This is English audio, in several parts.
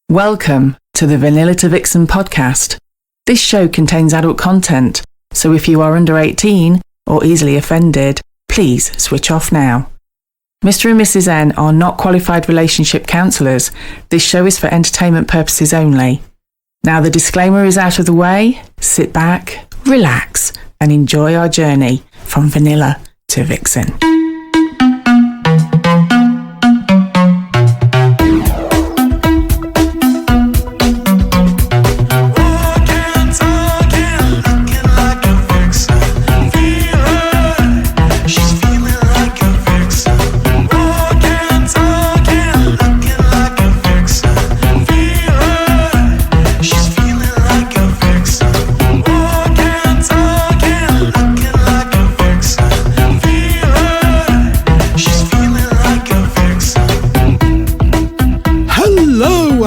Welcome to the Vanilla to Vixen podcast. This show contains adult content, so if you are under 18 or easily offended, please switch off now. Mr. and Mrs. N are not qualified relationship counsellors. This show is for entertainment purposes only. Now the disclaimer is out of the way, sit back, relax, and enjoy our journey from Vanilla to Vixen.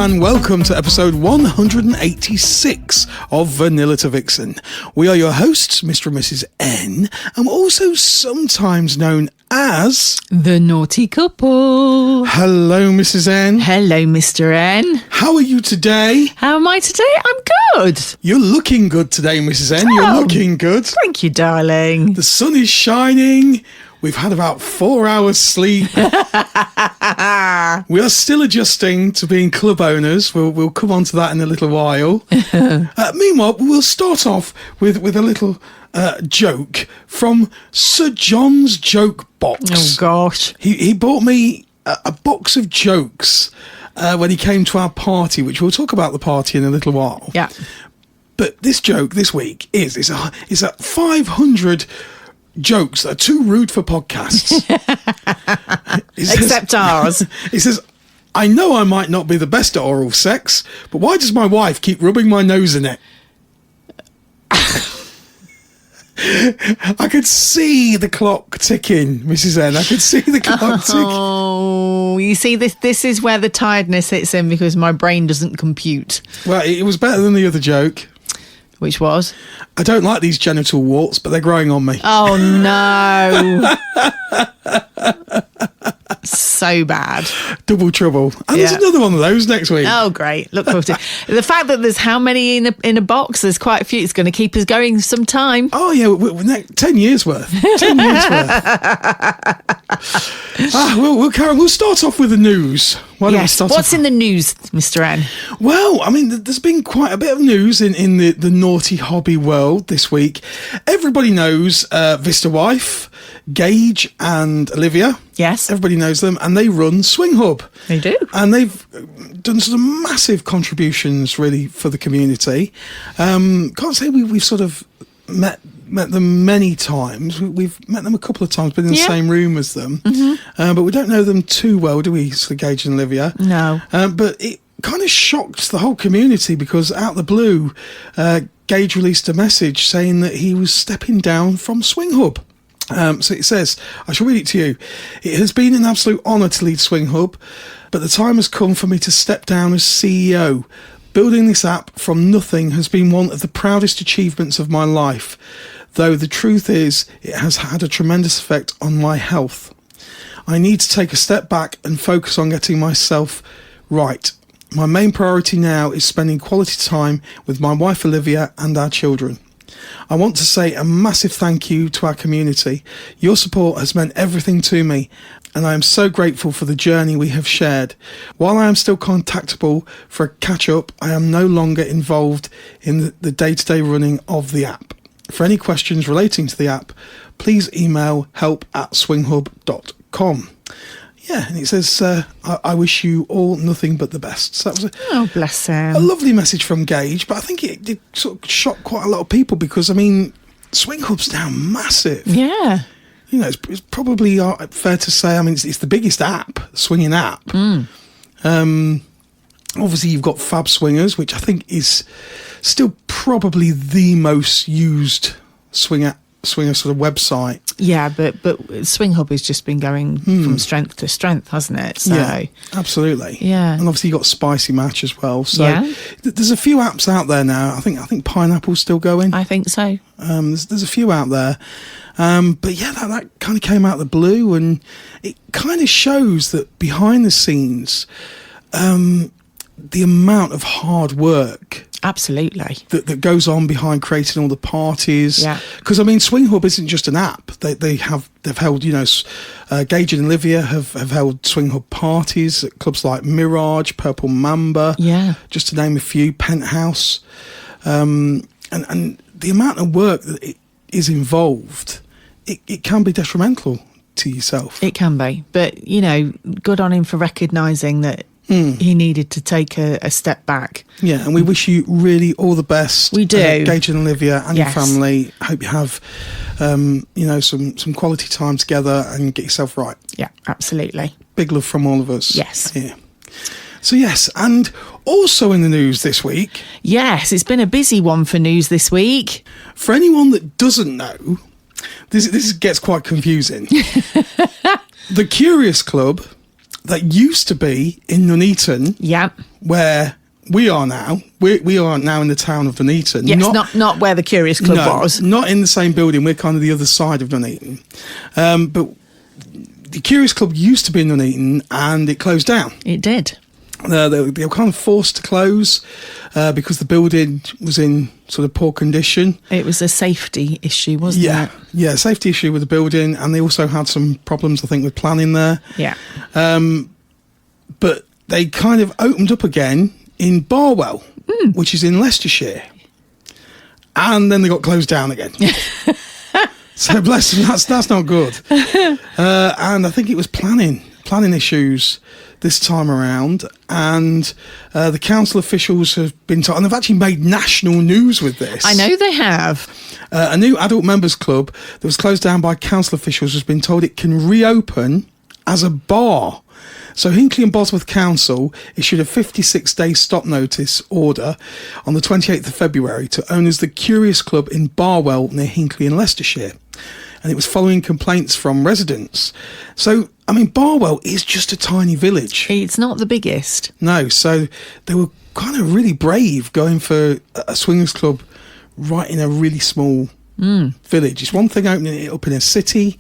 And welcome to episode 186 of Vanilla to Vixen. We are your hosts, Mr. and Mrs. N, and we're also sometimes known as the Naughty Couple. Hello, Mrs. N. Hello, Mr. N. How are you today? How am I today? I'm good. You're looking good today, Mrs. N. You're looking good. Thank you, darling. The sun is shining. We've had about 4 hours sleep. We are still adjusting to being club owners. We'll come on to that in a little while. Meanwhile, we'll start off with a little joke from Sir John's Joke Box. Oh, gosh. He bought me a box of jokes when he came to our party, which we'll talk about the party in a little while. Yeah. But this joke this week is a 500 jokes that are too rude for podcasts. Except ours. He says, I know I might not be the best at oral sex, but why does my wife keep rubbing my nose in it? I could see the clock ticking, Mrs. N. I could see the clock ticking. Oh, you see, this is where the tiredness hits in because my brain doesn't compute. Well, it was better than the other joke. Which was? I don't like these genital warts, but they're growing on me. Oh, no. So bad. Double trouble. And there's another one of those next week. Oh, great. Look forward to it. The fact that there's how many in a box, there's quite a few. It's going to keep us going some time. Oh, yeah. 10 years worth. 10 years worth. We'll carry on. We'll start off with the news. What's in the news, Mr. N? Well, I mean, there's been quite a bit of news in the naughty hobby world this week. Everybody knows Vista Wife, Gage and Olivia. Yes. Everybody knows them, and they run Swing Hub. They do. And they've done some massive contributions, really, for the community. Can't say we've sort of met them many times. We've met them a couple of times, been in the same room as them. Mm-hmm. But we don't know them too well, do we, Sir Gage and Olivia? No. But it kind of shocked the whole community because out of the blue, Gage released a message saying that he was stepping down from Swing Hub. So it says, I shall read it to you. It has been an absolute honour to lead Swing Hub, but the time has come for me to step down as CEO. Building this app from nothing has been one of the proudest achievements of my life, though the truth is it has had a tremendous effect on my health. I need to take a step back and focus on getting myself right. My main priority now is spending quality time with my wife Olivia and our children. I want to say a massive thank you to our community. Your support has meant everything to me, and I am so grateful for the journey we have shared. While I am still contactable for a catch-up, I am no longer involved in the day-to-day running of the app. For any questions relating to the app, please email help@swinghub.com. Yeah, and it says, I wish you all nothing but the best. So that was bless him. A lovely message from Gage, but I think it did sort of shock quite a lot of people because, I mean, Swing Hub's now massive. Yeah. You know, it's probably fair to say, I mean, it's the biggest app, swinging app. Obviously, you've got Fab Swingers, which I think is still probably the most used swinger sort of website. Yeah, but Swing Hub has just been going from strength to strength, hasn't it? So, yeah, absolutely. Yeah. And obviously you've got Spicy Match as well. So there's a few apps out there now. I think Pineapple's still going. I think so. There's a few out there. But yeah, that kind of came out of the blue, and it kind of shows that behind the scenes, the amount of hard work Absolutely. that goes on behind creating all the parties. Yeah. Because I mean, Swing Hub isn't just an app. They've held, Gage and Olivia have held Swing Hub parties at clubs like Mirage, Purple Mamba. Yeah. Just to name a few, Penthouse, and the amount of work that is involved, it can be detrimental to yourself. It can be, but good on him for recognising that he needed to take a step back. Yeah, and we wish you really all the best. We do. Gage and Olivia and Yes. your family. Hope you have, some quality time together and get yourself right. Yeah, absolutely. Big love from all of us. Yes. Yeah. So yes, and also in the news this week. Yes, it's been a busy one for news this week. For anyone that doesn't know, this gets quite confusing. The Curious Club that used to be in Nuneaton, Yeah. where we are now. We are now in the town of Nuneaton. Yes, not where the Curious Club was. Not in the same building. We're kind of the other side of Nuneaton. But the Curious Club used to be in Nuneaton and it closed down. It did. They were kind of forced to close because the building was in sort of poor condition. It was a safety issue, wasn't it? Yeah, safety issue with the building, and they also had some problems, I think, with planning there. Yeah. But they kind of opened up again in Barwell, which is in Leicestershire, and then they got closed down again. So bless them, that's not good. And I think it was planning issues this time around, and the council officials have been told, and they've actually made national news with this. I know they have. A new adult members club that was closed down by council officials has been told it can reopen as a bar. So Hinckley and Bosworth Council issued a 56-day stop notice order on the 28th of February to owners the Curious Club in Barwell near Hinckley in Leicestershire. And it was following complaints from residents. So, I mean, Barwell is just a tiny village. It's not the biggest. No, so they were kind of really brave going for a swingers club right in a really small village. It's one thing opening it up in a city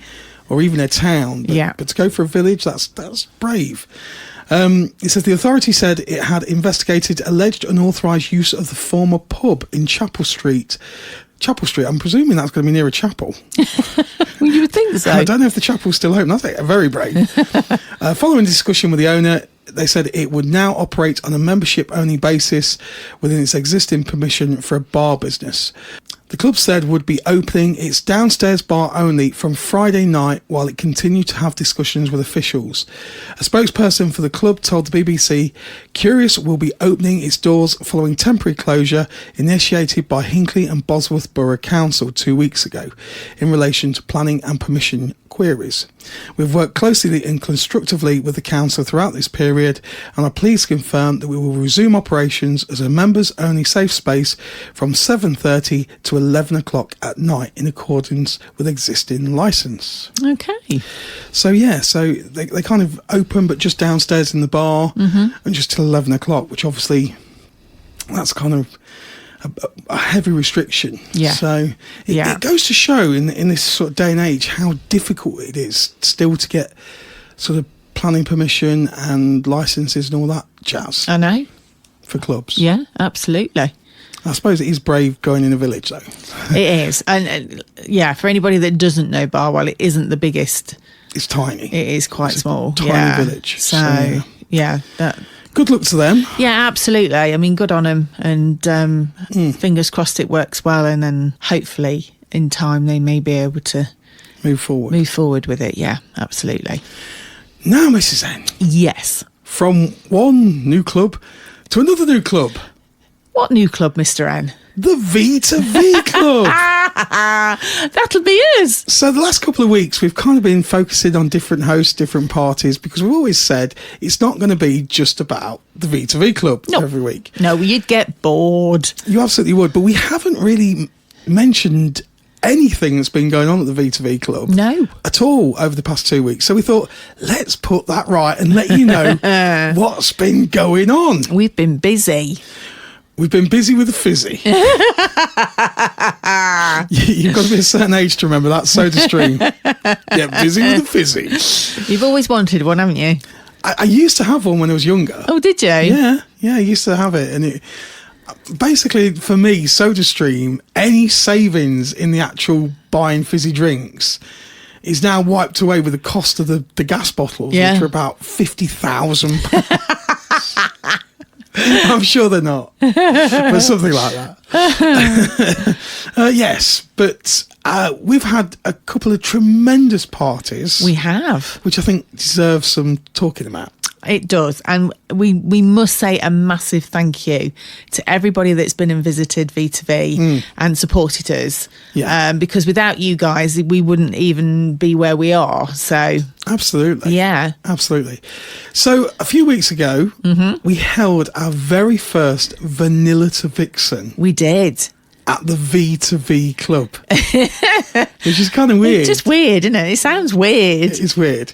or even a town, but to go for a village, that's brave. It says the authority said it had investigated alleged unauthorised use of the former pub in Chapel Street. I'm presuming that's going to be near a chapel. Well, you would think so. I don't know if the chapel's still open. That's very brave. Following discussion with the owner, they said it would now operate on a membership-only basis within its existing permission for a bar business. The club said would be opening its downstairs bar only from Friday night while it continued to have discussions with officials. A spokesperson for the club told the BBC, Curious will be opening its doors following temporary closure initiated by Hinckley and Bosworth Borough Council 2 weeks ago in relation to planning and permission queries. We've worked closely and constructively with the council throughout this period and are pleased to confirm that we will resume operations as a members-only safe space from 7:30 to 11 o'clock at night in accordance with existing licence. Okay. So they kind of open but just downstairs in the bar and just till 11 o'clock, which obviously that's kind of a heavy restriction. Yeah. So it goes to show in this sort of day and age how difficult it is still to get sort of planning permission and licenses and all that jazz. I know. For clubs. Yeah, absolutely. I suppose it is brave going in a village though. It is. And for anybody that doesn't know Barwell, it isn't the biggest. It's tiny. It is quite small. Tiny village. So good luck to them. Yeah, absolutely. I mean, good on them. And fingers crossed it works well. And then hopefully in time they may be able to move forward with it. Yeah, absolutely. Now, Mrs. N. Yes. From one new club to another new club. What new club, Mr. N? The V2V Club. That'll be us. So the last couple of weeks, we've kind of been focusing on different hosts, different parties, because we've always said it's not going to be just about the V2V Club every week. No, you'd get bored. You absolutely would. But we haven't really mentioned anything that's been going on at the V2V Club. No. At all over the past 2 weeks. So we thought, let's put that right and let you know what's been going on. We've been busy. We've been busy with the fizzy. You've got to be a certain age to remember that Soda Stream. Yeah, busy with the fizzy. You've always wanted one, haven't you? I used to have one when I was younger. Oh, did you? Yeah, I used to have it. And it basically, for me, SodaStream, any savings in the actual buying fizzy drinks is now wiped away with the cost of the gas bottles, which are about £50,000. I'm sure they're not, but something like that. Yes, but we've had a couple of tremendous parties. We have. Which I think deserve some talking about. It does. And we must say a massive thank you to everybody that's been and visited V2V and supported us. Yeah. Because without you guys, we wouldn't even be where we are. So absolutely. Yeah. Absolutely. So a few weeks ago, we held our very first Vanilla to Vixen. We did. At the V2V Club. Which is kind of weird. It's just weird, isn't it? It sounds weird. It is weird.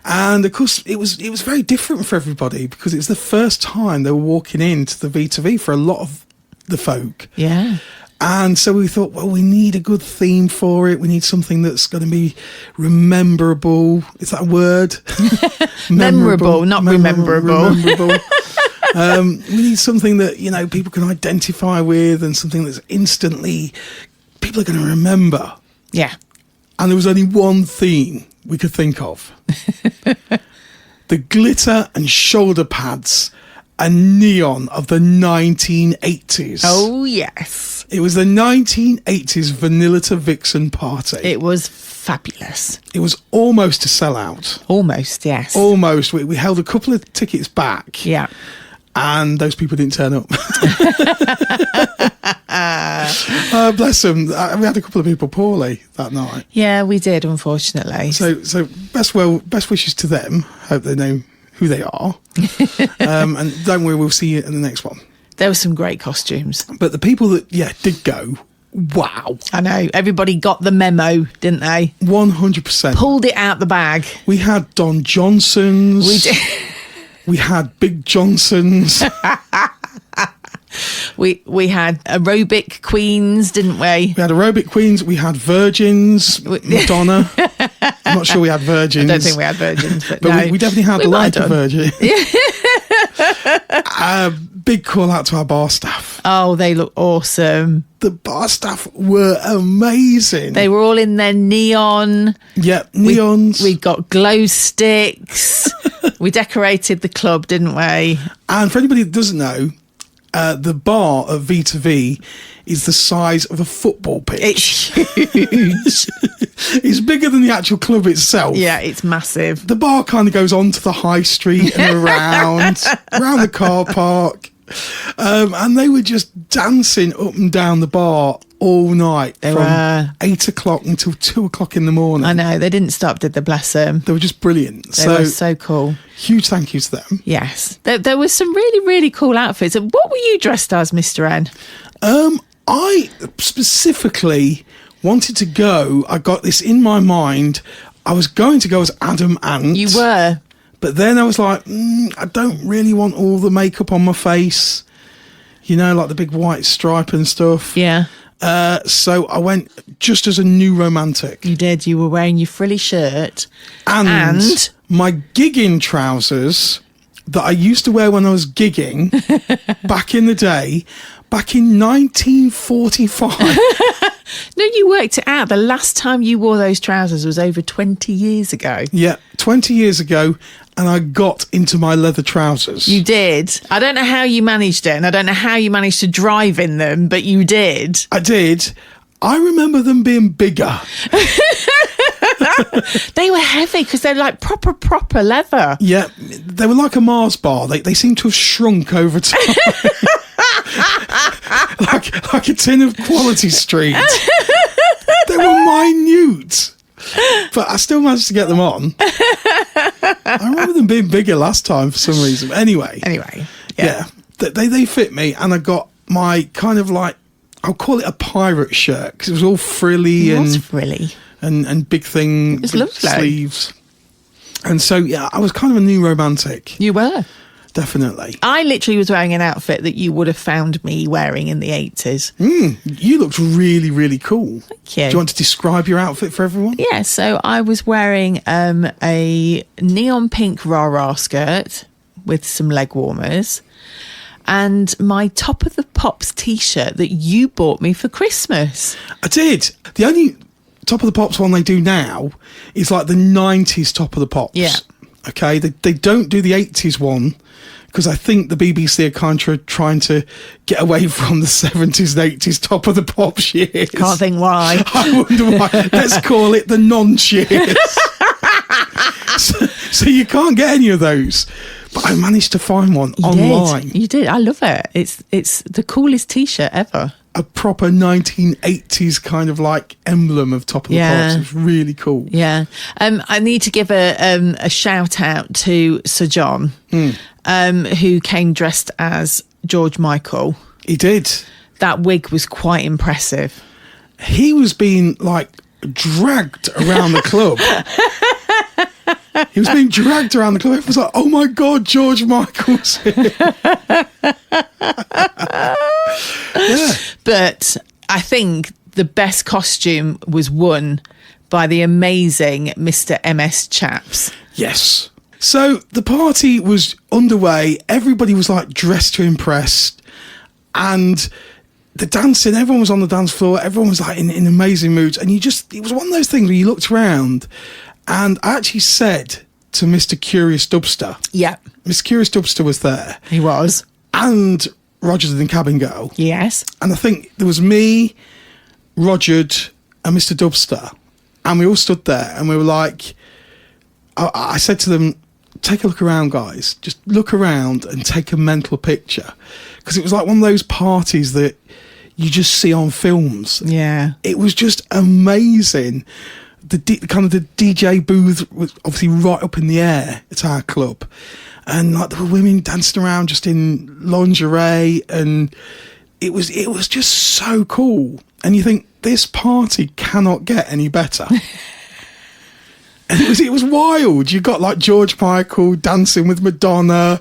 And of course, it was very different for everybody because it's the first time they were walking into the V2V for a lot of the folk. Yeah. And so we thought, well, we need a good theme for it. We need something that's going to be rememberable. Is that a word? Memorable, not rememberable. We need something that, people can identify with and something that's instantly people are going to remember. Yeah. And there was only one theme we could think of. The glitter and shoulder pads and neon of the 1980s. Oh, yes. It was the 1980s Vanilla to Vixen party. It was fabulous. It was almost a sellout. Almost, yes. Almost. We held a couple of tickets back. Yeah. And those people didn't turn up. Bless them. We had a couple of people poorly that night. Yeah, we did, unfortunately. So best wishes to them. Hope they know who they are. And don't worry, we'll see you in the next one. There were some great costumes. But the people that, did go, wow. I know. Everybody got the memo, didn't they? 100%. Pulled it out the bag. We had Don Johnsons. We did. We had Big Johnsons. We had aerobic queens, didn't we? We had aerobic queens. We had virgins. Madonna. I'm not sure we had virgins. I don't think we had virgins, but no. we definitely had like a virgin. Big call out to our bar staff. Oh, they look awesome. The bar staff were amazing. They were all in their neon. Yeah, neons. We got glow sticks. We decorated the club, didn't we? And for anybody that doesn't know, the bar at V2V is the size of a football pitch. It's huge. It's bigger than the actual club itself. Yeah, it's massive. The bar kind of goes onto the high street and around the car park. And they were just dancing up and down the bar all night from 8 o'clock until 2 o'clock in the morning. I know, they didn't stop, did they? Bless them. They were just brilliant. They were so cool. Huge thank you to them. Yes. There was some really, really cool outfits. What were you dressed as, Mr. N? I specifically wanted to go. I got this in my mind. I was going to go as Adam Ant. You were. But then I was like, I don't really want all the makeup on my face. Like the big white stripe and stuff. Yeah. So I went just as a new romantic. You did. You were wearing your frilly shirt. And my gigging trousers that I used to wear when I was gigging back in the day, back in 1945. No, you worked it out. The last time you wore those trousers was over 20 years ago. Yeah, 20 years ago. And I got into my leather trousers. You did. I don't know how you managed it, and I don't know how you managed to drive in them, but you did. I did. I remember them being bigger. They were heavy because they're like proper leather. Yeah, they were like a Mars bar. They seem to have shrunk over time. like a tin of Quality Street. They were minute. But I still managed to get them on. I remember them being bigger last time for some reason. Anyway, yeah. They fit me, and I got my kind of like, I'll call it a pirate shirt because it was all frilly. It was frilly. And big thing, it was big lovely. sleeves. And so, I was kind of a new romantic. You were. definitely. I literally was wearing an outfit that you would have found me wearing in the 80s. You looked really, really cool. Thank you. Do you want to describe your outfit for everyone? Yeah, so I was wearing a neon pink rah-rah skirt with some leg warmers and my Top of the Pops t-shirt that you bought me for Christmas. I did. The only Top of the Pops one they do now is like the 90s Top of the Pops. Yeah. Okay, they don't do the 80s one because I think the BBC are kind of trying to get away from the 70s and 80s Top of the Pops years. Can't think why. I wonder why. Let's call it the non-years. so you can't get any of those. But I managed to find one online. You did. I love it. It's the coolest t-shirt ever. A proper 1980s kind of like emblem of Top of the Pops. It's really cool. Yeah. I need to give a shout out to Sir John, who came dressed as George Michael. He did. That wig was quite impressive. He was being like dragged around the club. He was being dragged around the club. It was like, oh my God, George Michael's here. Yeah. But I think the best costume was won by the amazing Mr. MS Chaps. Yes. So the party was underway. Everybody was like dressed to impress. And the dancing, everyone was on the dance floor. Everyone was like in amazing moods. And it was one of those things where you looked around and I actually said to Mr. Curious Dubster. Yeah. Mr. Curious Dubster was there. He was. And Roger the Cabin Girl. Yes. And I think there was me, Roger, and Mr. Dubster. And we all stood there and we were like, I said to them, take a look around, guys. Just look around and take a mental picture. Because it was like one of those parties that you just see on films. Yeah. It was just amazing. The kind of the DJ booth was obviously right up in the air at our club. And like there were women dancing around just in lingerie. And it was just so cool. And you think, this party cannot get any better. And it was wild. You got like George Michael dancing with Madonna.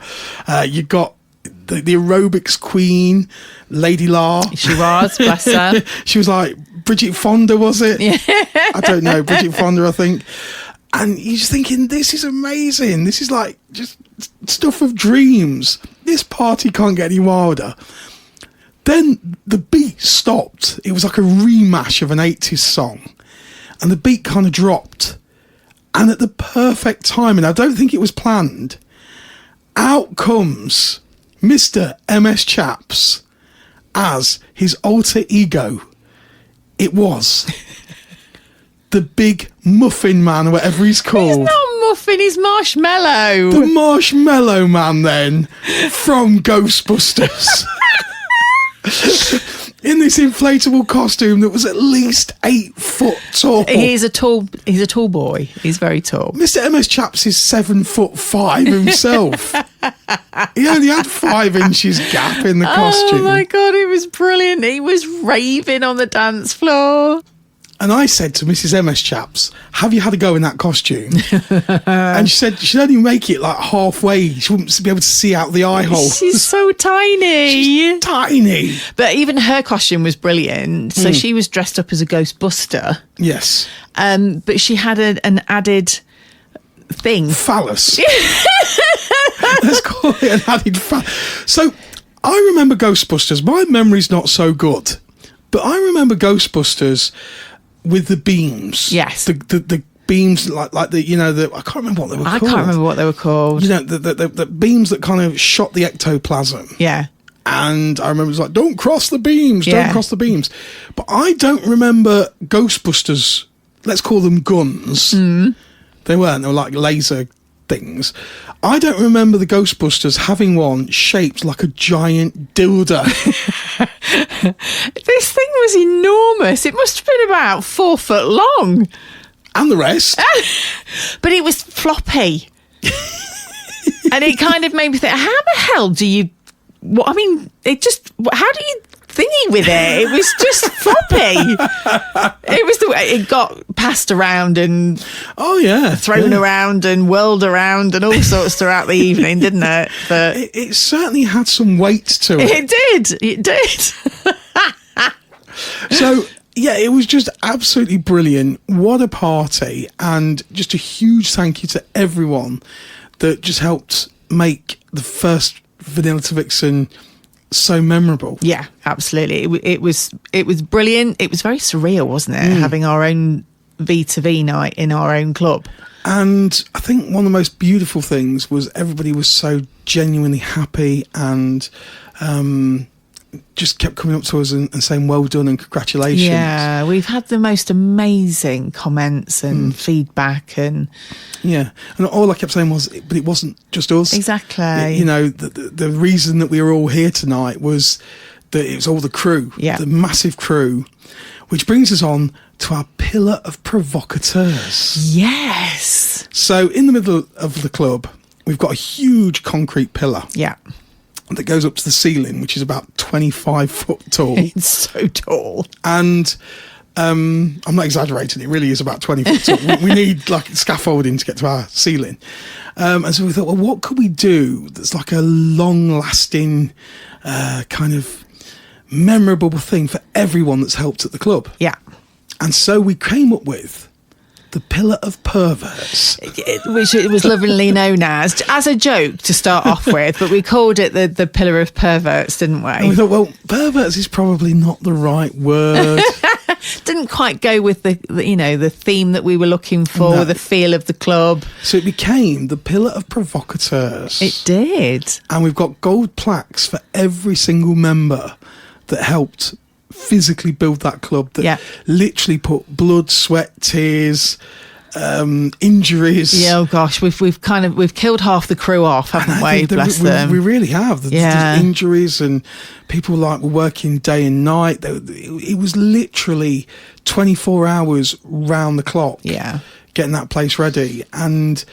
You got the aerobics queen, Lady La. She was, bless her. She was like Bridget Fonda, was it? Yeah. I don't know, Bridget Fonda, I think. And you're just thinking, this is amazing. This is like just stuff of dreams. This party can't get any wilder. Then the beat stopped. It was like a remash of an 80s song. And the beat kind of dropped. And at the perfect time, and I don't think it was planned, out comes Mr. MS Chaps as his alter ego. It was the big muffin man, whatever he's called. He's not muffin, he's marshmallow. The marshmallow man then from Ghostbusters. In this inflatable costume that was at least 8 foot tall. He's a tall boy. He's very tall. Mr. MS Chaps is 7'5" himself. He only had 5 inches gap in the costume. Oh my God, it was brilliant. He was raving on the dance floor. And I said to Mrs. MS Chaps, have you had a go in that costume? And she said she'd only make it like halfway. She wouldn't be able to see out the eye hole. She's so tiny. She's tiny. But even her costume was brilliant. So she was dressed up as a Ghostbuster. Yes. But she had an added thing. Phallus. Let's call it an added phallus. So I remember Ghostbusters. My memory's not so good. But I remember Ghostbusters with the beams. Yes. The beams like the, you know, I can't remember what they were called. I can't remember what they were called. You know, the beams that kind of shot the ectoplasm. Yeah. And I remember it was like, don't cross the beams, Yeah. don't cross the beams. But I don't remember Ghostbusters, let's call them guns. They weren't, they were like laser things. I don't remember the Ghostbusters having one shaped like a giant dildo. This thing was enormous. It must have been about 4 foot long. And the rest. But it was floppy. And it kind of made me think, how the hell do you... What, I mean, how do you thingy with it. It was just floppy. It was the way it got passed around and thrown around and whirled around and all sorts throughout the evening, didn't it? But it certainly had some weight to it. It did. So, yeah, it was just absolutely brilliant. What a party. And just a huge thank you to everyone that just helped make the first Vanilla to Vixen so memorable. Yeah, absolutely. It was brilliant. It was very surreal, wasn't it? Having our own V2V night in our own club. And I think one of the most beautiful things was everybody was so genuinely happy and just kept coming up to us and saying well done and congratulations. Yeah, we've had the most amazing comments and feedback and all I kept saying was, but it wasn't just us. Exactly. You know, the reason that we were all here tonight was that it was all the crew, the massive crew, which brings us on to our pillar of provocateurs. Yes. So in the middle of the club, we've got a huge concrete pillar. Yeah. That goes up to the ceiling, which is about 25 foot tall. It's so tall. And I'm not exaggerating, it really is about 20 foot tall. We need like scaffolding to get to our ceiling. And so we thought, well, what could we do that's like a long-lasting kind of memorable thing for everyone that's helped at the club? Yeah. And so we came up with the pillar of perverts, which it was lovingly known as a joke to start off with, but we called it the pillar of perverts, didn't we? And we thought, well, perverts is probably not the right word. Didn't quite go with the theme that we were looking for, the feel of the club. So it became the pillar of provocateurs. It did. And we've got gold plaques for every single member that helped physically build that club, that literally put blood, sweat, tears, injuries. Yeah, oh gosh, we've killed half the crew off, haven't we? Bless them. We really have. There's injuries and people were working day and night. It was literally 24 hours round the clock. Yeah, getting that place ready. And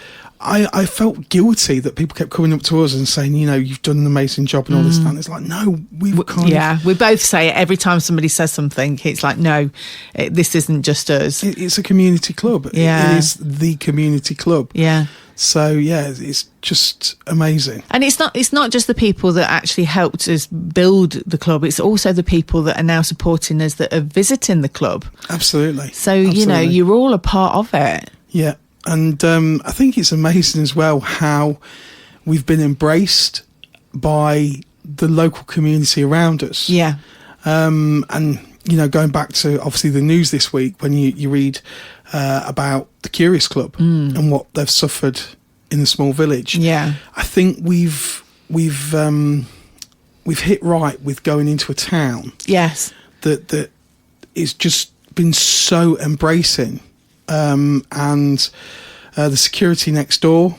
I felt guilty that people kept coming up to us and saying, you know, you've done an amazing job and all this stuff. And it's like, no, we both say it every time somebody says something. It's like, no, this isn't just us. It's a community club. Yeah. It is the community club. Yeah. So yeah, it's just amazing. And it's not just the people that actually helped us build the club. It's also the people that are now supporting us that are visiting the club. Absolutely. So, you know, you're all a part of it. Yeah. And I think it's amazing as well how we've been embraced by the local community around us. Yeah. And, you know, going back to obviously the news this week when you read about the Curious Club and what they've suffered in a small village. Yeah. I think we've hit right with going into a town. Yes. That is just been so embracing. And the security next door,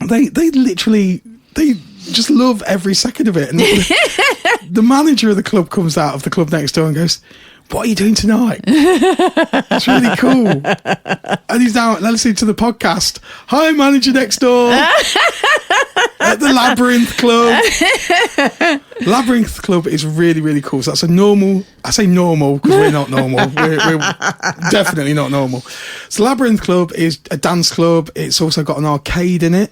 they literally just love every second of it. And the manager of the club comes out of the club next door and goes, "What are you doing tonight?" It's really cool. And he's now listening to the podcast. "Hi, manager next door." At the Labyrinth Club. Labyrinth Club is really, really cool. So that's a normal... I say normal because we're not normal. We're definitely not normal. So Labyrinth Club is a dance club. It's also got an arcade in it.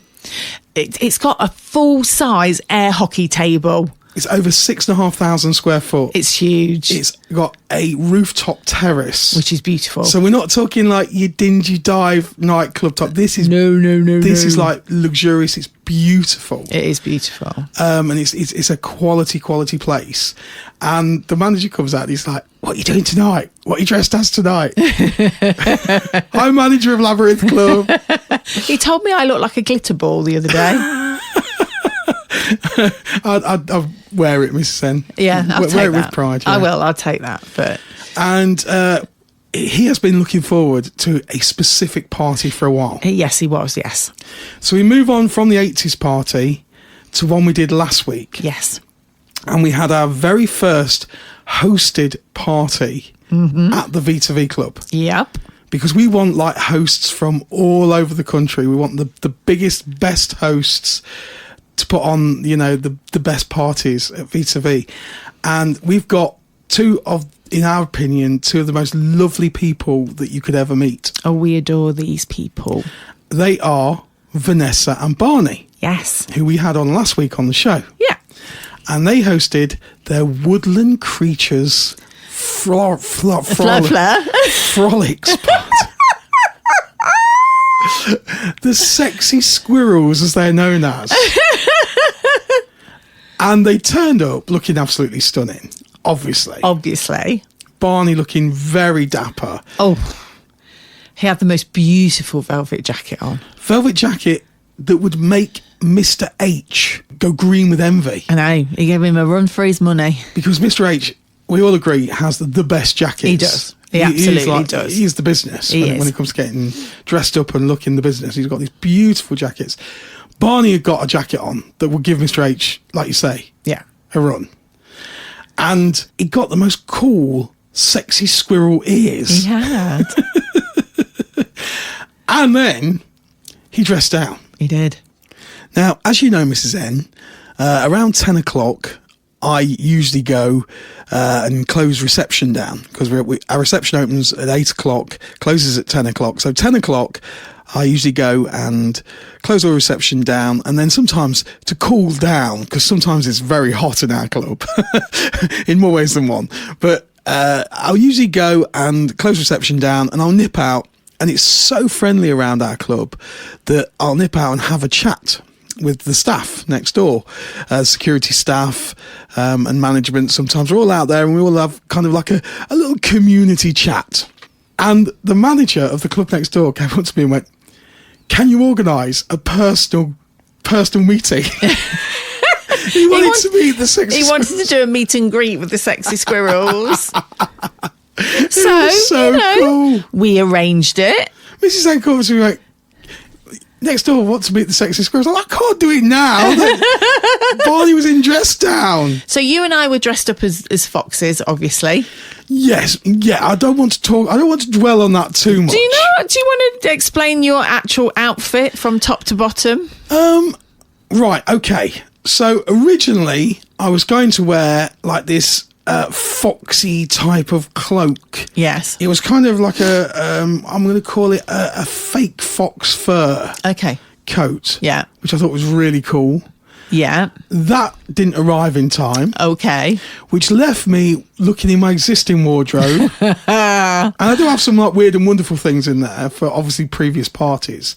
It's got a full-size air hockey table. It's over 6,500 square foot. It's huge. It's got a rooftop terrace, which is beautiful. So we're not talking like your dingy dive nightclub top. This is no. This is like luxurious. It's beautiful. It is beautiful. And it's a quality place. And the manager comes out and he's like, "What are you doing tonight? What are you dressed as tonight?" "I'm manager of Labyrinth Club." He told me I looked like a glitter ball the other day. I'll wear it, Mrs. Sen. Yeah, I'll wear it with pride. Yeah. I will. I'll take that. But he has been looking forward to a specific party for a while. Yes, he was. Yes. So we move on from the 80s party to one we did last week. Yes. And we had our very first hosted party at the V2V Club. Yep. Because we want like hosts from all over the country. We want the biggest, best hosts to put on, you know, the best parties at V2V. And we've got in our opinion, two of the most lovely people that you could ever meet. Oh, we adore these people. They are Vanessa and Barney. Yes. Who we had on last week on the show. Yeah. And they hosted their Woodland Creatures Frolics party. The Sexy Squirrels, as they're known as. And they turned up looking absolutely stunning, obviously. Barney looking very dapper. Oh, he had the most beautiful velvet jacket on. Velvet jacket that would make Mr. H go green with envy. I know. He gave him a run for his money. Because Mr. H, we all agree, has the best jackets. He does. He absolutely does. He's the business when it comes to getting dressed up and looking the business. He's got these beautiful jackets. Barney had got a jacket on that would give Mr. H, like you say, a run. And he got the most cool, sexy squirrel ears. He had. And then he dressed down. He did. Now, as you know, Mrs. N, around 10 o'clock, I usually go and close reception down because our reception opens at 8 o'clock, closes at 10 o'clock. So 10 o'clock, I usually go and close all reception down, and then sometimes to cool down, because sometimes it's very hot in our club, in more ways than one. But I'll usually go and close reception down, and I'll nip out, and it's so friendly around our club that I'll nip out and have a chat with the staff next door, security staff and management. Sometimes we're all out there and we all have kind of like a little community chat. And the manager of the club next door came up to me and went, "Can you organise a personal meeting?" He wanted to meet the sexy He wanted to do a meet and greet with the sexy squirrels. So cool. We arranged it. Mrs. N comes to me like, "Next door, want to meet the sexy squirrels?" I'm like, "I can't do it now." Barney was in dress down. So you and I were dressed up as foxes, obviously. Yes. Yeah, I don't want to dwell on that too much. Do you want to explain your actual outfit from top to bottom? Right, okay. So originally I was going to wear like this foxy type of cloak. Yes. It was kind of like I'm going to call it a fake fox fur. Okay. Coat. Yeah. Which I thought was really cool. Yeah. That didn't arrive in time. Okay. Which left me looking in my existing wardrobe. And I do have some like weird and wonderful things in there for obviously previous parties.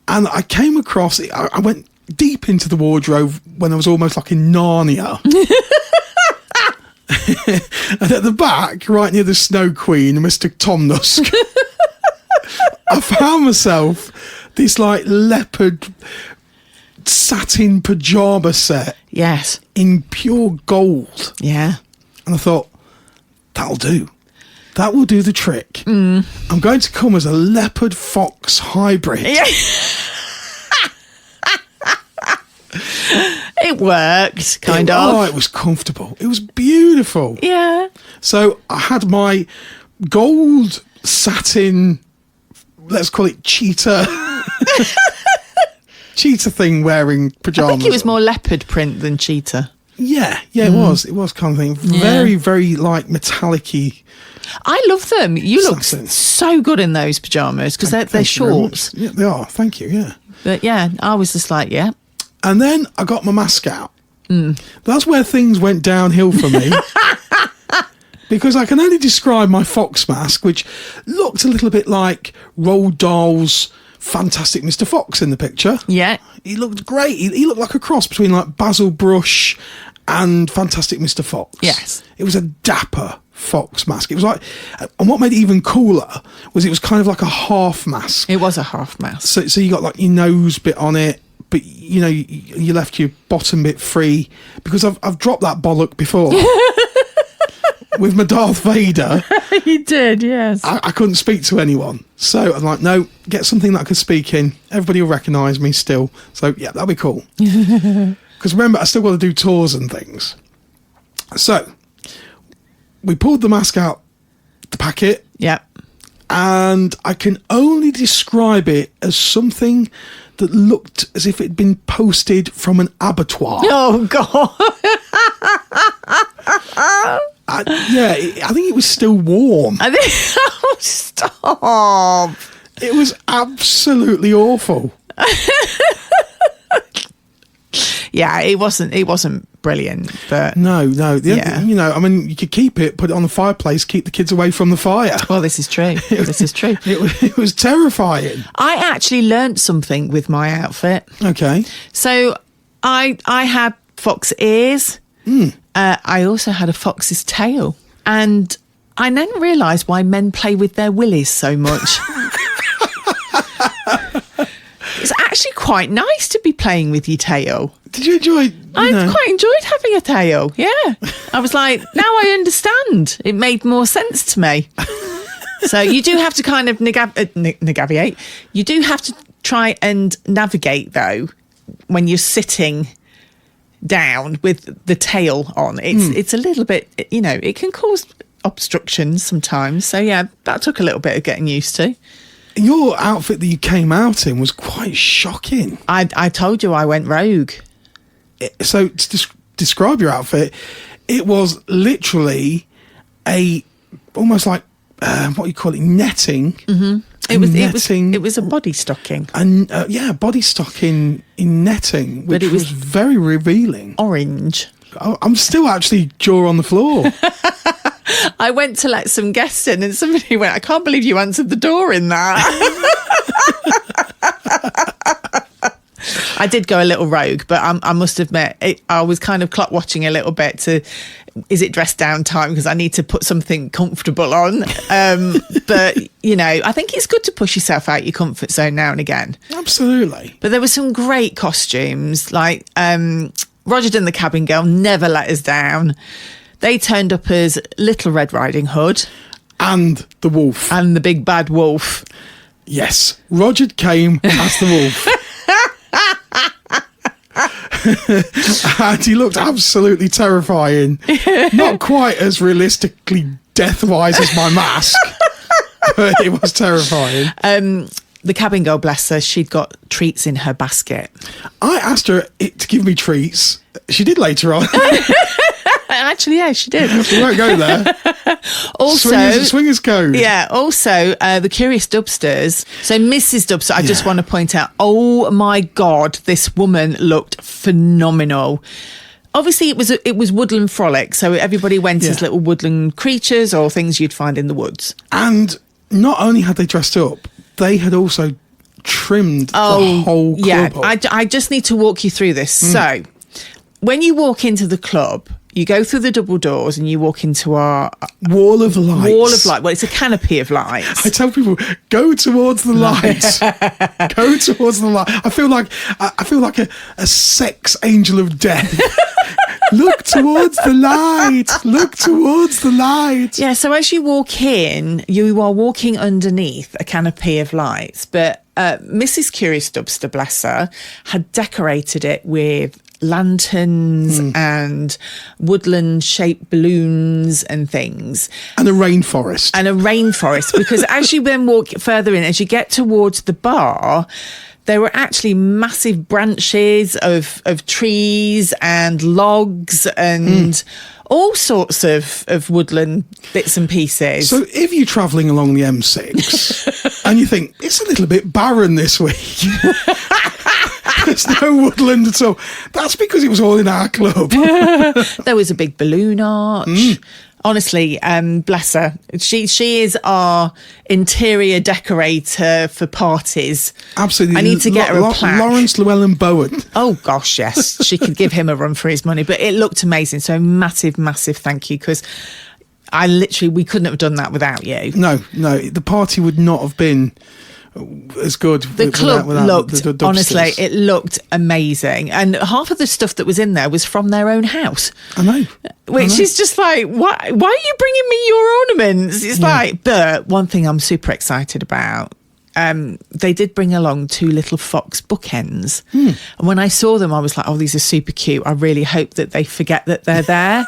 And I came across it. I went deep into the wardrobe when I was almost like in Narnia. And at the back, right near the Snow Queen, Mr. Tom Nook, I found myself this like leopard satin pyjama set. Yes. In pure gold. Yeah. And I thought, that'll do. That will do the trick. I'm going to come as a leopard fox hybrid. Yeah. It worked, kind of. Oh, it was comfortable. It was beautiful. Yeah. So I had my gold satin, let's call it cheetah thing wearing pyjamas. I think it was more leopard print than cheetah. Yeah, it was. It was kind of thing. Very, very like metallic-y. I love them. You look satin. so good in those pyjamas because they're short. Yeah, they are. Thank you. Yeah. But yeah, I was just like, yeah. And then I got my mask out. That's where things went downhill for me. Because I can only describe my fox mask, which looked a little bit like Roald Dahl's Fantastic Mr. Fox in the picture. Yeah. He looked great. He looked like a cross between like Basil Brush and Fantastic Mr. Fox. Yes. It was a dapper fox mask. It was like, and what made it even cooler was it was kind of like a half mask. It was a half mask. So you got like your nose bit on it, but you know you left your bottom bit free, because I've dropped that bollock before. With my Darth Vader. You did, yes. I couldn't speak to anyone. So I'm like, no, get something that I can speak in. Everybody will recognise me still. So yeah, that'll be cool. Because remember, I still got to do tours and things. So we pulled the mask out the packet. Yeah. And I can only describe it as something that looked as if it had been posted from an abattoir. Oh, God. I think it was still warm. I think, oh, stop. It was absolutely awful. Yeah, it wasn't brilliant, but no. You know, I mean, you could keep it, put it on the fireplace, keep the kids away from the fire. Well, this is true. This is true. It was terrifying. I actually learnt something with my outfit. Okay. So I had fox ears. I also had a fox's tail, and I then realised why men play with their willies so much. It's actually quite nice to be playing with your tail. Did you enjoy? I quite enjoyed having a tail. Yeah, I was like, now I understand. It made more sense to me. So you do have to kind of navigate. You do have to try and navigate though when you're sitting down with the tail on. It's a little bit, you know, it can cause obstructions sometimes. So yeah, that took a little bit of getting used to. Your outfit that you came out in was quite shocking. I told you I went rogue. So to describe your outfit, it was literally almost like what do you call it, netting. Mm-hmm. It was a body stocking. And body stocking in netting, which was very revealing. Orange. I'm still actually jaw on the floor. I went to let some guests in and somebody went, I can't believe you answered the door in that. I did go a little rogue, but I must admit, I was kind of clock watching a little bit to, is it dress down time? Because I need to put something comfortable on. But, you know, I think it's good to push yourself out your comfort zone now and again. Absolutely. But there were some great costumes, like Roger and the Cabin Girl never let us down. They turned up as Little Red Riding Hood. And the wolf. And the big bad wolf. Yes. Roger came as the wolf. And he looked absolutely terrifying. Not quite as realistically death-wise as my mask. But it was terrifying. The Cabin Girl, bless her, she'd got treats in her basket. I asked her to give me treats. She did later on. Actually, yeah, she did. We won't go there. Also, swingers code. Yeah, also, the Curious Dubsters. So Mrs. Dubster, I just want to point out, oh my God, this woman looked phenomenal. Obviously, it was woodland frolic, so everybody went as little woodland creatures or things you'd find in the woods. And not only had they dressed up, they had also trimmed the whole club. Yeah, I just need to walk you through this. So, when you walk into the club, you go through the double doors and you walk into our wall of lights. Wall of light. Well, it's a canopy of lights. I tell people, go towards the light. Go towards the light. I feel like a sex angel of death. Look towards the light. Look towards the light. Yeah. So as you walk in, you are walking underneath a canopy of lights. But Mrs. Curious Dubster, bless her, had decorated it with lanterns and woodland shaped balloons and things, and a rainforest because as you then walk further in, as you get towards the bar, there were actually massive branches of trees and logs and all sorts of woodland bits and pieces. So if you're travelling along the M6 and you think it's a little bit barren this week, there's no woodland at all, that's because it was all in our club. There was a big balloon arch. Honestly, bless her. She is our interior decorator for parties. Absolutely. I need to get her a plaque. Lawrence Llewellyn Bowen. Oh, gosh, yes. She could give him a run for his money. But it looked amazing. So massive, massive thank you, because we couldn't have done that without you. No. The party would not have been as good. The club looked, honestly, it looked amazing. And half of the stuff that was in there was from their own house. I know. Which is just like, why are you bringing me your ornaments? It's like, but one thing I'm super excited about, they did bring along 2 little fox bookends. And when I saw them, I was like, oh, these are super cute. I really hope that they forget that they're there.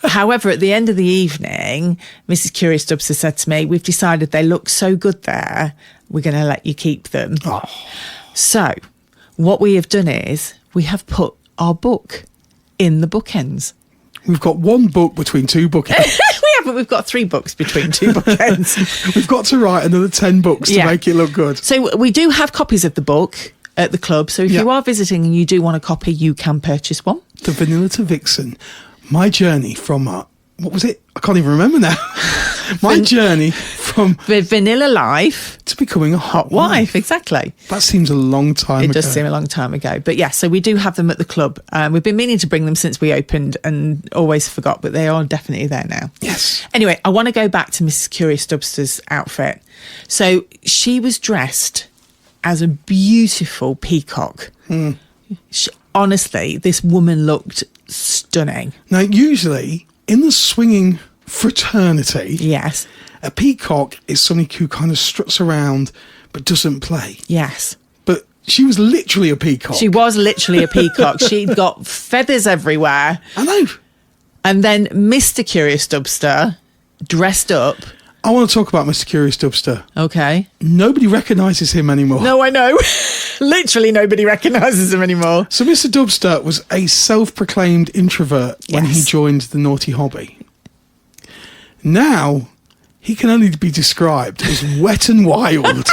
However, at the end of the evening, Mrs. Curious Dubster said to me, we've decided they look so good there, we're going to let you keep them. Oh. So what we have done is we have put our book in the bookends. We've got one book between two bookends. But we've got 3 books between 2 bookends. We've got to write another 10 books to make it look good. So we do have copies of the book at the club. So if you are visiting and you do want a copy, you can purchase one. The Vanilla to Vixen. My journey from, what was it? I can't even remember now. My journey from the vanilla life to becoming a hot wife. Exactly. That seems a long time ago. It does seem a long time ago. But yeah, so we do have them at the club. We've been meaning to bring them since we opened and always forgot, but they are definitely there now. Yes. Anyway, I want to go back to Mrs. Curious Dubster's outfit. So she was dressed as a beautiful peacock. Honestly, this woman looked stunning. Now, usually in the swinging fraternity, yes, a peacock is somebody who kind of struts around but doesn't play. Yes. But she was literally a peacock. She was literally a peacock. She'd got feathers everywhere. I know. And then Mr. Curious Dubster dressed up. I want to talk about Mr. Curious Dubster. Okay. Nobody recognises him anymore. No, I know. Literally nobody recognises him anymore. So Mr. Dubster was a self-proclaimed introvert when he joined the Naughty Hobby. Now, he can only be described as wet and wild.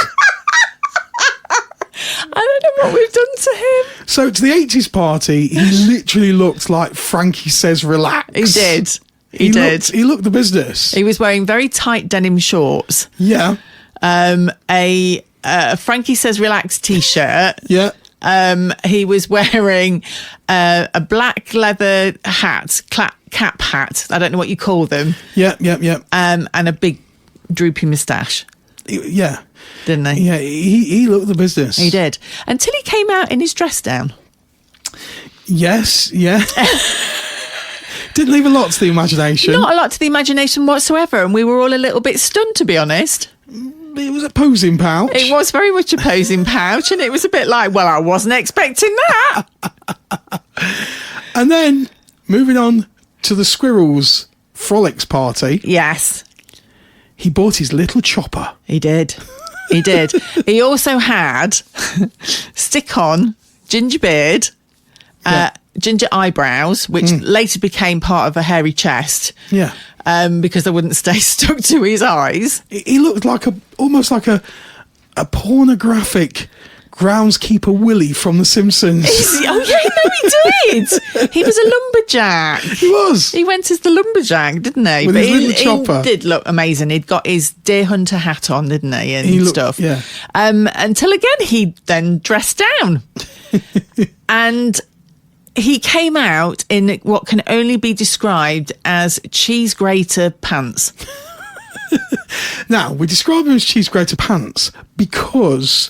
I don't know what we've done to him. So to the 80s party, he literally looked like Frankie Says Relax. He did. He looked the business. He was wearing very tight denim shorts. Yeah. A Frankie Says Relax t-shirt. Yeah. He was wearing a black leather hat, cap hat. I don't know what you call them. Yeah. And a big droopy moustache. Yeah. Didn't he? Yeah, he looked the business. He did. Until he came out in his dress down. Yes, yeah. Didn't leave a lot to the imagination. Not a lot to the imagination whatsoever. And we were all a little bit stunned, to be honest. It was a posing pouch. It was very much a posing pouch. And it was a bit like, well, I wasn't expecting that. And then, moving on to the Squirrels Frolics party. Yes. He bought his little chopper. He did. He did. He also had stick-on ginger beard, ginger eyebrows, which later became part of a hairy chest. Yeah. Because they wouldn't stay stuck to his eyes. He looked like almost like a pornographic groundskeeper Willie from The Simpsons. Oh, yeah, no, he did. He was a lumberjack. He was. He went as the lumberjack, didn't he? With his little chopper. He did look amazing. He'd got his deer hunter hat on, didn't he? And stuff. Yeah. Until again, he then dressed down. And he came out in what can only be described as cheese grater pants. Now, we describe them as cheese grater pants because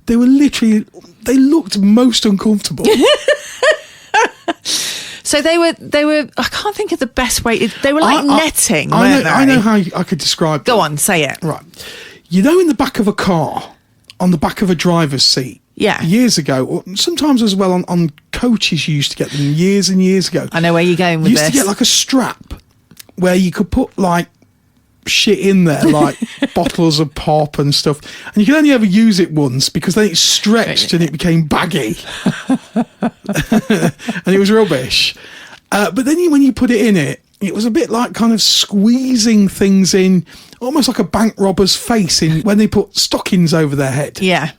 they looked most uncomfortable. So they were, I can't think of the best way. They were like netting, weren't they? I know how I could describe them. Go on, say it. Right. You know, in the back of a car, on the back of a driver's seat, years ago, or sometimes as well on coaches, you used to get them years and years ago. I know where you're going with this. You used to get like a strap where you could put like shit in there, like bottles of pop and stuff, and you could only ever use it once because then it stretched and it became baggy and it was rubbish. But then when you put it in it was a bit like kind of squeezing things in, almost like a bank robber's face in when they put stockings over their head. Yeah.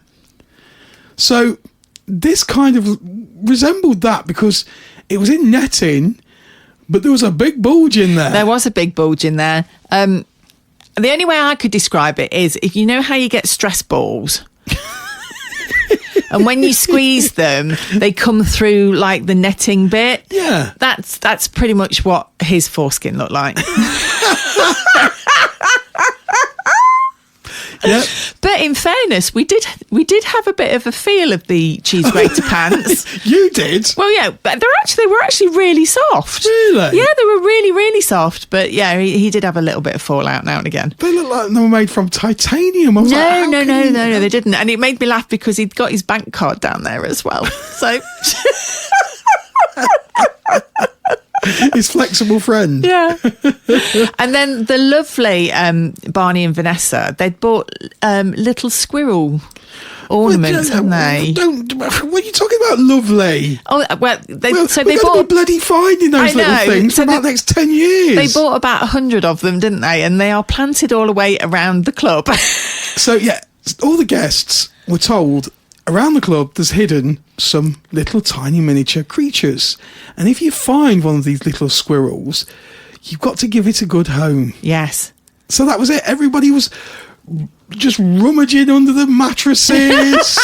So this kind of resembled that because it was in netting, but there was a big bulge in there. There was a big bulge in there. The only way I could describe it is if you know how you get stress balls and when you squeeze them, they come through like the netting bit. Yeah. That's pretty much what his foreskin looked like. Yeah. But in fairness, we did have a bit of a feel of the cheese grater pants. You did? Well, yeah, but they were actually really soft. Really? Yeah, they were really, really soft. But yeah, he did have a little bit of fallout now and again. They look like they were made from titanium. No, they didn't. And it made me laugh because he'd got his bank card down there as well. So. His flexible friend. Yeah. And then the lovely Barney and Vanessa, they'd bought little squirrel ornaments, haven't they? What are you talking about, lovely? Oh, well, they We're bought... going to be bloody finding those little things for about the next 10 years. They bought about 100 of them, didn't they? And they are planted all the way around the club. So, yeah, all the guests were told around the club there's hidden some little tiny miniature creatures. And if you find one of these little squirrels, you've got to give it a good home. Yes. So that was it. Everybody was just rummaging under the mattresses,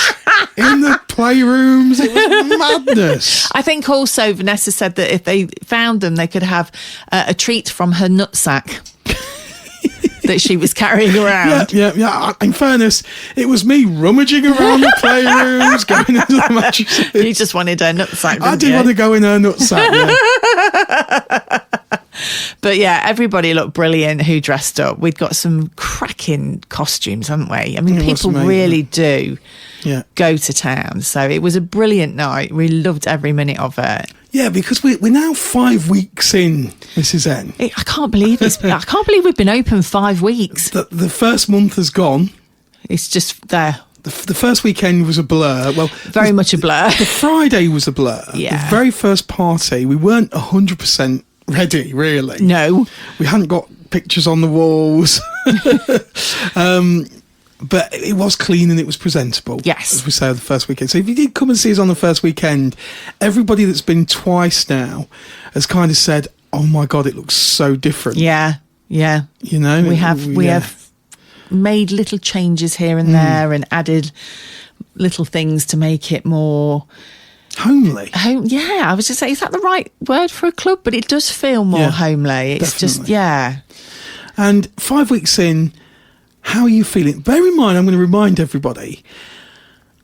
in the playrooms. It was madness. I think also Vanessa said that if they found them, they could have a treat from her nutsack that she was carrying around. Yeah. In fairness, it was me rummaging around the playrooms, going under the mattresses. You just wanted her nutsack, didn't I did want to go in her nutsack, yeah. But yeah, everybody looked brilliant who dressed up. We'd got some cracking costumes, haven't we? I mean, people really do go to town. So it was a brilliant night. We loved every minute of it. Yeah, because we're now 5 weeks in, Mrs. N. I can't believe this. I can't believe we've been open 5 weeks. The first month has gone. It's just there. The first weekend was a blur. Well, very much a blur. The Friday was a blur. Yeah. The very first party, we weren't 100% ready, really. No. We hadn't got pictures on the walls. But it was clean and it was presentable. Yes. As we say, the first weekend. So if you did come and see us on the first weekend, everybody that's been twice now has kind of said, oh my God, it looks so different. Yeah. You know? We have made little changes here and there and added little things to make it more... homely. Yeah, I was just saying, is that the right word for a club? But it does feel more homely. It's definitely. just, And 5 weeks in, how are you feeling? Bear in mind, I'm going to remind everybody,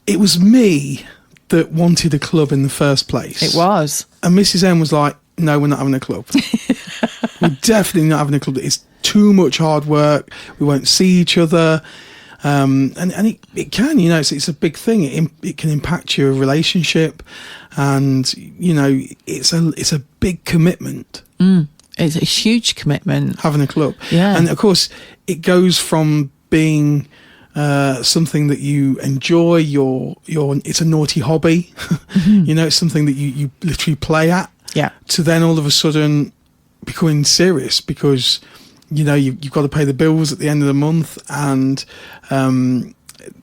it was me that wanted a club in the first place. It was. And Mrs. M was like, no, we're not having a club. We're definitely not having a club. It's too much hard work. We won't see each other. And it can, you know, it's a big thing. It can impact your relationship, and you know, it's a big commitment. It's a huge commitment, having a club. Yeah, and of course, it goes from being something that you enjoy. It's a naughty hobby. You know, it's something that you literally play at. Yeah. To then all of a sudden becoming serious because, you know, you've got to pay the bills at the end of the month, and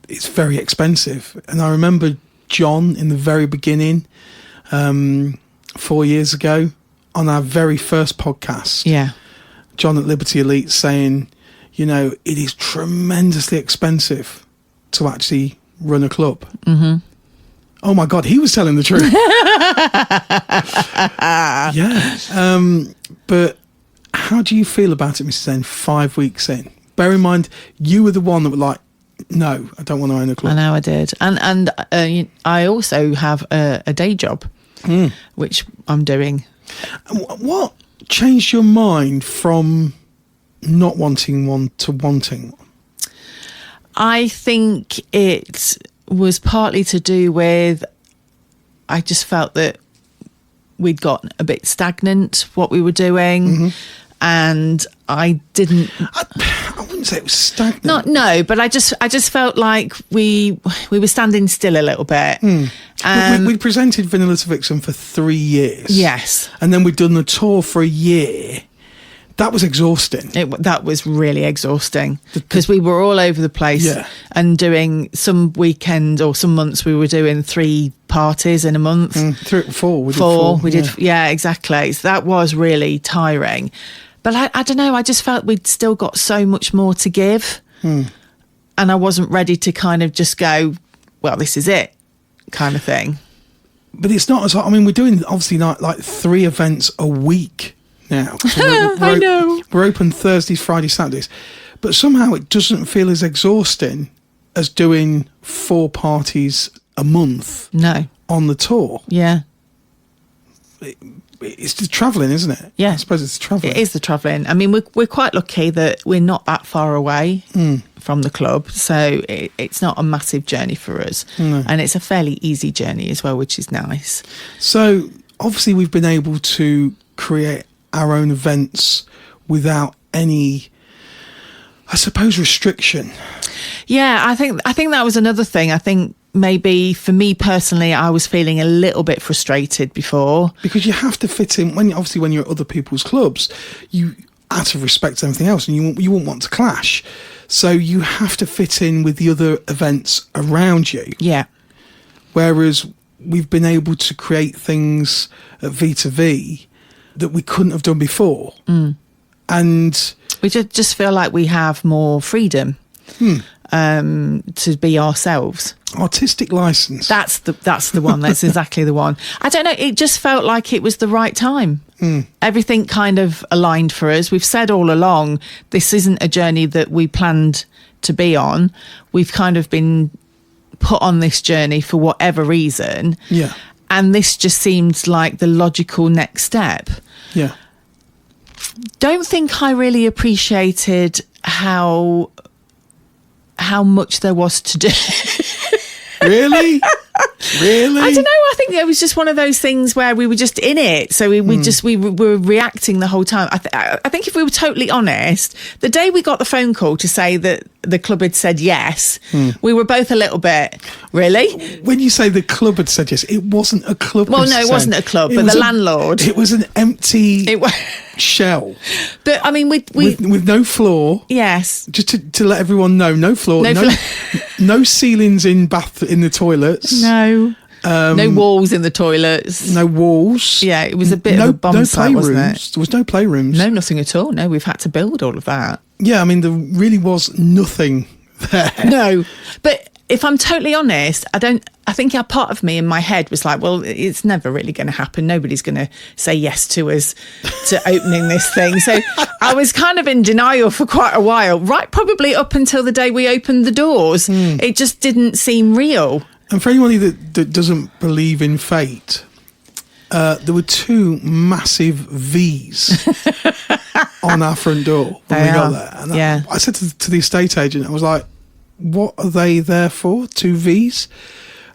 it's very expensive. And I remember John in the very beginning, 4 years ago, on our very first podcast. Yeah. John at Liberty Elite saying, you know, it is tremendously expensive to actually run a club. Mm-hmm. Oh my God, he was telling the truth. Yeah. But how do you feel about it, Mrs. N, 5 weeks in? Bear in mind, you were the one that were like, no, I don't want to own a club. I know I did. And I also have a day job, which I'm doing. What changed your mind from not wanting one to wanting one? I think it was partly to do with, I just felt that we'd got a bit stagnant, what we were doing, and I didn't... I wouldn't say it was stagnant. No, but I just felt like we were standing still a little bit. We presented Vanilla to Vixen for 3 years. Yes. And then we'd done the tour for a year. That was exhausting. That was really exhausting because we were all over the place and doing some weekend or some months we were doing 3 parties in a month. 4. We did, yeah, exactly. So that was really tiring. But I don't know, I just felt we'd still got so much more to give. And I wasn't ready to kind of just go, well, this is it kind of thing. But it's not as... I mean, we're doing obviously like 3 events a week now. So I know. We're open Thursdays, Fridays, Saturdays. But somehow it doesn't feel as exhausting as doing 4 parties a month on the tour. Yeah. It's the travelling, isn't it? Yeah. I suppose it's the travelling. It is the travelling. I mean, we're quite lucky that we're not that far away from the club. So it's not a massive journey for us. No. And it's a fairly easy journey as well, which is nice. So obviously we've been able to create our own events without any, I suppose, restriction. Yeah, I think that was another thing. I think maybe for me personally, I was feeling a little bit frustrated before. Because you have to fit in, when you're at other people's clubs, you, out of respect to everything else, and you won't want to clash. So you have to fit in with the other events around you. Yeah. Whereas we've been able to create things at V2V that we couldn't have done before. And we just feel like we have more freedom to be ourselves. Artistic license. That's the one. That's exactly the one. I don't know. It just felt like it was the right time. Everything kind of aligned for us. We've said all along, this isn't a journey that we planned to be on. We've kind of been put on this journey for whatever reason. Yeah. And this just seemed like the logical next step. Yeah. Don't think I really appreciated how much there was to do. Really? Really? I don't know. I think it was just one of those things where we were just in it. So we were reacting the whole time. I think if we were totally honest, the day we got the phone call to say that the club had said yes, we were both a little bit, really? When you say the club had said yes, it wasn't a club. Well, no, it wasn't a club, but the landlord. It was an empty shell. But I mean, with no floor. Yes. Just to let everyone know, no floor, no ceilings in the toilets. No. No walls in the toilets. No walls. Yeah, it was a bit of a bomb site, wasn't it? There was no playrooms. No, nothing at all. No, we've had to build all of that. Yeah, I mean, there really was nothing there. No, but if I'm totally honest, I think a part of me in my head was like, well, it's never really going to happen. Nobody's going to say yes to us to opening this thing. So I was kind of in denial for quite a while, right? Probably up until the day we opened the doors. It just didn't seem real. And for anybody that doesn't believe in fate, there were two massive V's on our front door when we got there. And I said to the estate agent, I was like, what are they there for? Two V's?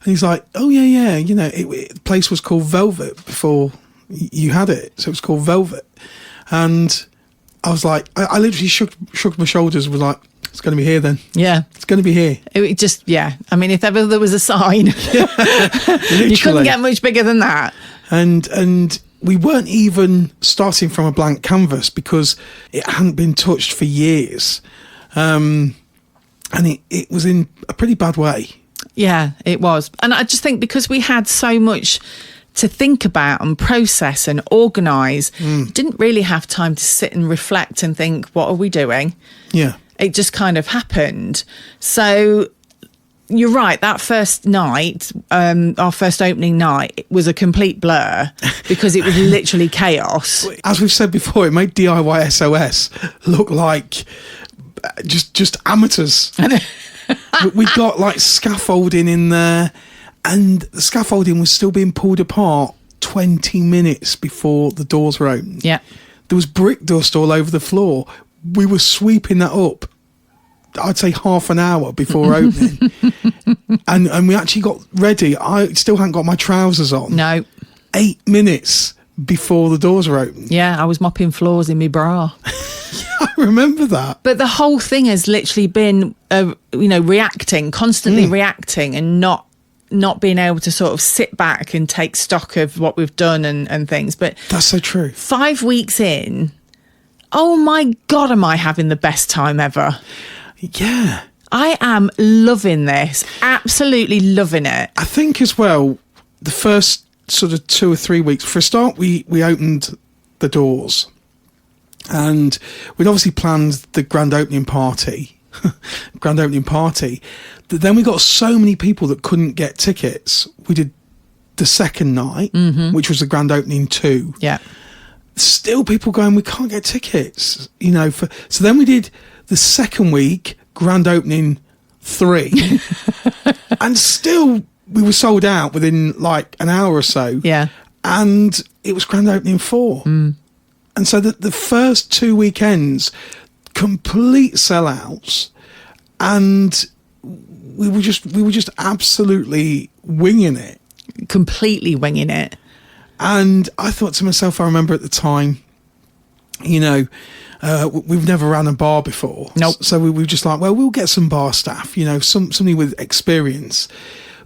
And he's like, oh, yeah. You know, the place was called Velvet before you had it. So it was called Velvet. And I was like, I literally shook my shoulders and was like, it's going to be here then. Yeah. It's going to be here. It just, yeah. I mean, if ever there was a sign, you couldn't get much bigger than that. And we weren't even starting from a blank canvas because it hadn't been touched for years. And it was in a pretty bad way. Yeah, it was. And I just think because we had so much to think about and process and organise, didn't really have time to sit and reflect and think, what are we doing? Yeah. It just kind of happened. So you're right, that first night, our first opening night, was a complete blur because it was literally chaos. As we've said before, it made DIY SOS look like just amateurs. We got like scaffolding in there, and the scaffolding was still being pulled apart 20 minutes before the doors were opened. Yeah. There was brick dust all over the floor. We were sweeping that up, I'd say half an hour before opening. and we actually got ready. I still hadn't got my trousers on. No. 8 minutes before the doors were open. Yeah, I was mopping floors in my bra. I remember that. But the whole thing has literally been, reacting, constantly reacting, and not being able to sort of sit back and take stock of what we've done and things. But that's so true. 5 weeks in, oh my God, am I having the best time ever? Yeah. I am loving this. Absolutely loving it. I think as well, the first sort of 2 or 3 weeks, for a start, we opened the doors. And we'd obviously planned the grand opening party. But then we got so many people that couldn't get tickets. We did the second night, which was the grand opening 2. Yeah. Still people going, we can't get tickets, so then we did the second week, grand opening 3, and still we were sold out within like an hour or so. Yeah. And it was grand opening 4. And so the first 2 weekends, complete sellouts, and we were just absolutely winging it. Completely winging it. And I thought to myself, I remember at the time, you know, we've never ran a bar before. Nope. So we were just like, well, we'll get some bar staff, you know, somebody with experience.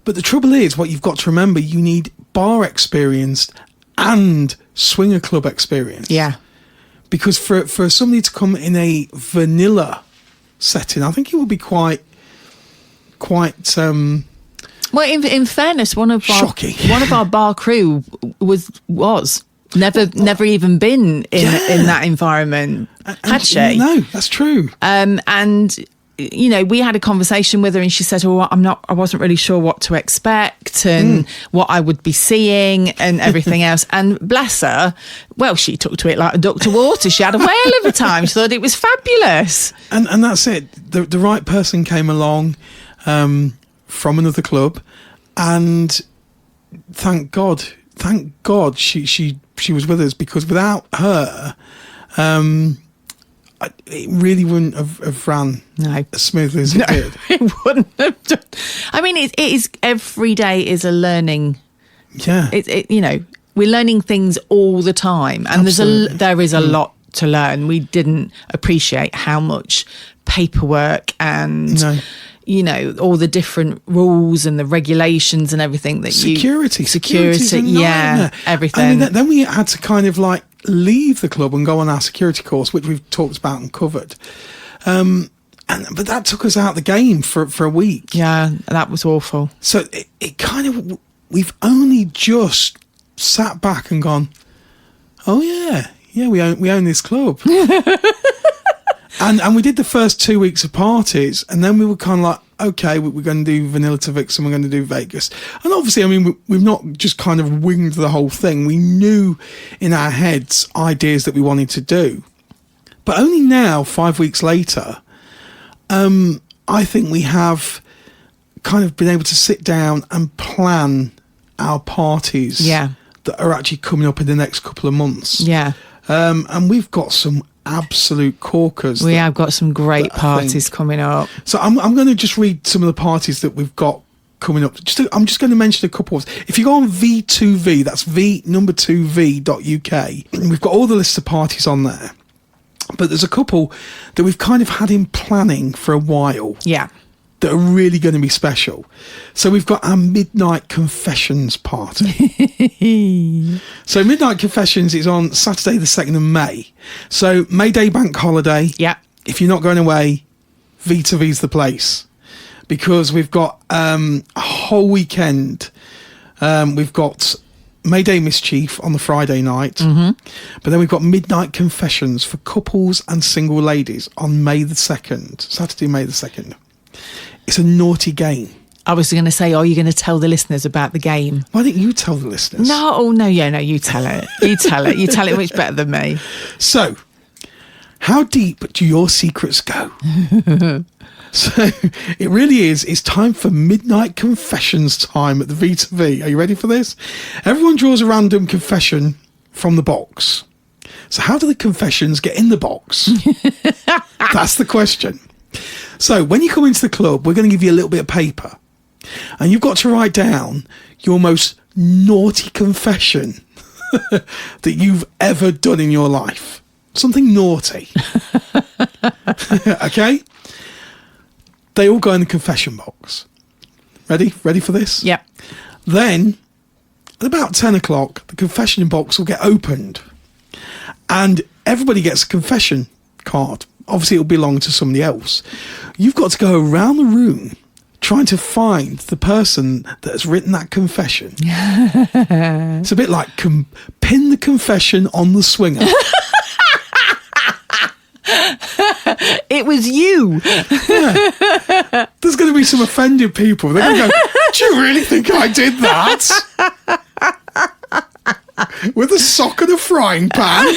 But the trouble is, what you've got to remember, you need bar experience and swinger club experience. Yeah. Because for somebody to come in a vanilla setting, I think it would be quite well, in fairness, one of our bar crew was never even been in that environment, had she? No, that's true. And you know, we had a conversation with her, and she said, "Oh, I wasn't really sure what to expect and what I would be seeing and everything else." And bless her, well, she took to it like a duck to water. She had a whale of a time. She thought it was fabulous. And that's it. The right person came along from another club, and thank God she was with us, because without her, it really wouldn't have ran as smoothly as it did. It wouldn't have done. I mean, it is, every day is a learning. Yeah. You know, we're learning things all the time, and there is a lot to learn. We didn't appreciate how much paperwork and you know, all the different rules and the regulations and everything that security, yeah, everything. I mean, then we had to kind of like leave the club and go on our security course, which we've talked about and covered. But that took us out the game for a week. Yeah, that was awful. So it kind of, we've only just sat back and gone, oh yeah, we own this club. And we did the first 2 weeks of parties, and then we were kind of like, okay, we're going to do Vanilla to Vixen, we're going to do Vegas. And obviously, I mean, we've not just kind of winged the whole thing. We knew in our heads ideas that we wanted to do. But only now, 5 weeks later, I think we have kind of been able to sit down and plan our parties that are actually coming up in the next couple of months. Yeah. And we've got some absolute corkers. We have got some great parties coming up. So I'm going to just read some of the parties that we've got coming up. I'm just going to mention a couple of. If you go on V2V, that's V2V.uk, we've got all the lists of parties on there. But there's a couple that we've kind of had in planning for a while. Yeah. That are really going to be special. So we've got our Midnight Confessions party. So Midnight Confessions is on Saturday the 2nd of May. So May Day bank holiday. Yeah. If you're not going away, V2V's the place. Because we've got a whole weekend. We've got May Day Mischief on the Friday night. Mm-hmm. But then we've got Midnight Confessions for couples and single ladies on May the 2nd. Saturday, May the 2nd. It's a naughty game. I was going to say, are you going to tell the listeners about the game? Why don't you tell the listeners? No, you tell it. You tell it. You tell it much better than me. So, how deep do your secrets go? So, it really is. It's time for Midnight Confessions time at the V2V. Are you ready for this? Everyone draws a random confession from the box. So, how do the confessions get in the box? That's the question. So when you come into the club, we're going to give you a little bit of paper, and you've got to write down your most naughty confession that you've ever done in your life. Something naughty. Okay? They all go in the confession box. Ready for this? Yep. Then at about 10 o'clock, the confession box will get opened, and everybody gets a confession card. Obviously, it'll belong to somebody else. You've got to go around the room trying to find the person that has written that confession. It's a bit like pin the confession on the swinger. It was you. Yeah. There's going to be some offended people. They're going to go, do you really think I did that? With a sock and a frying pan?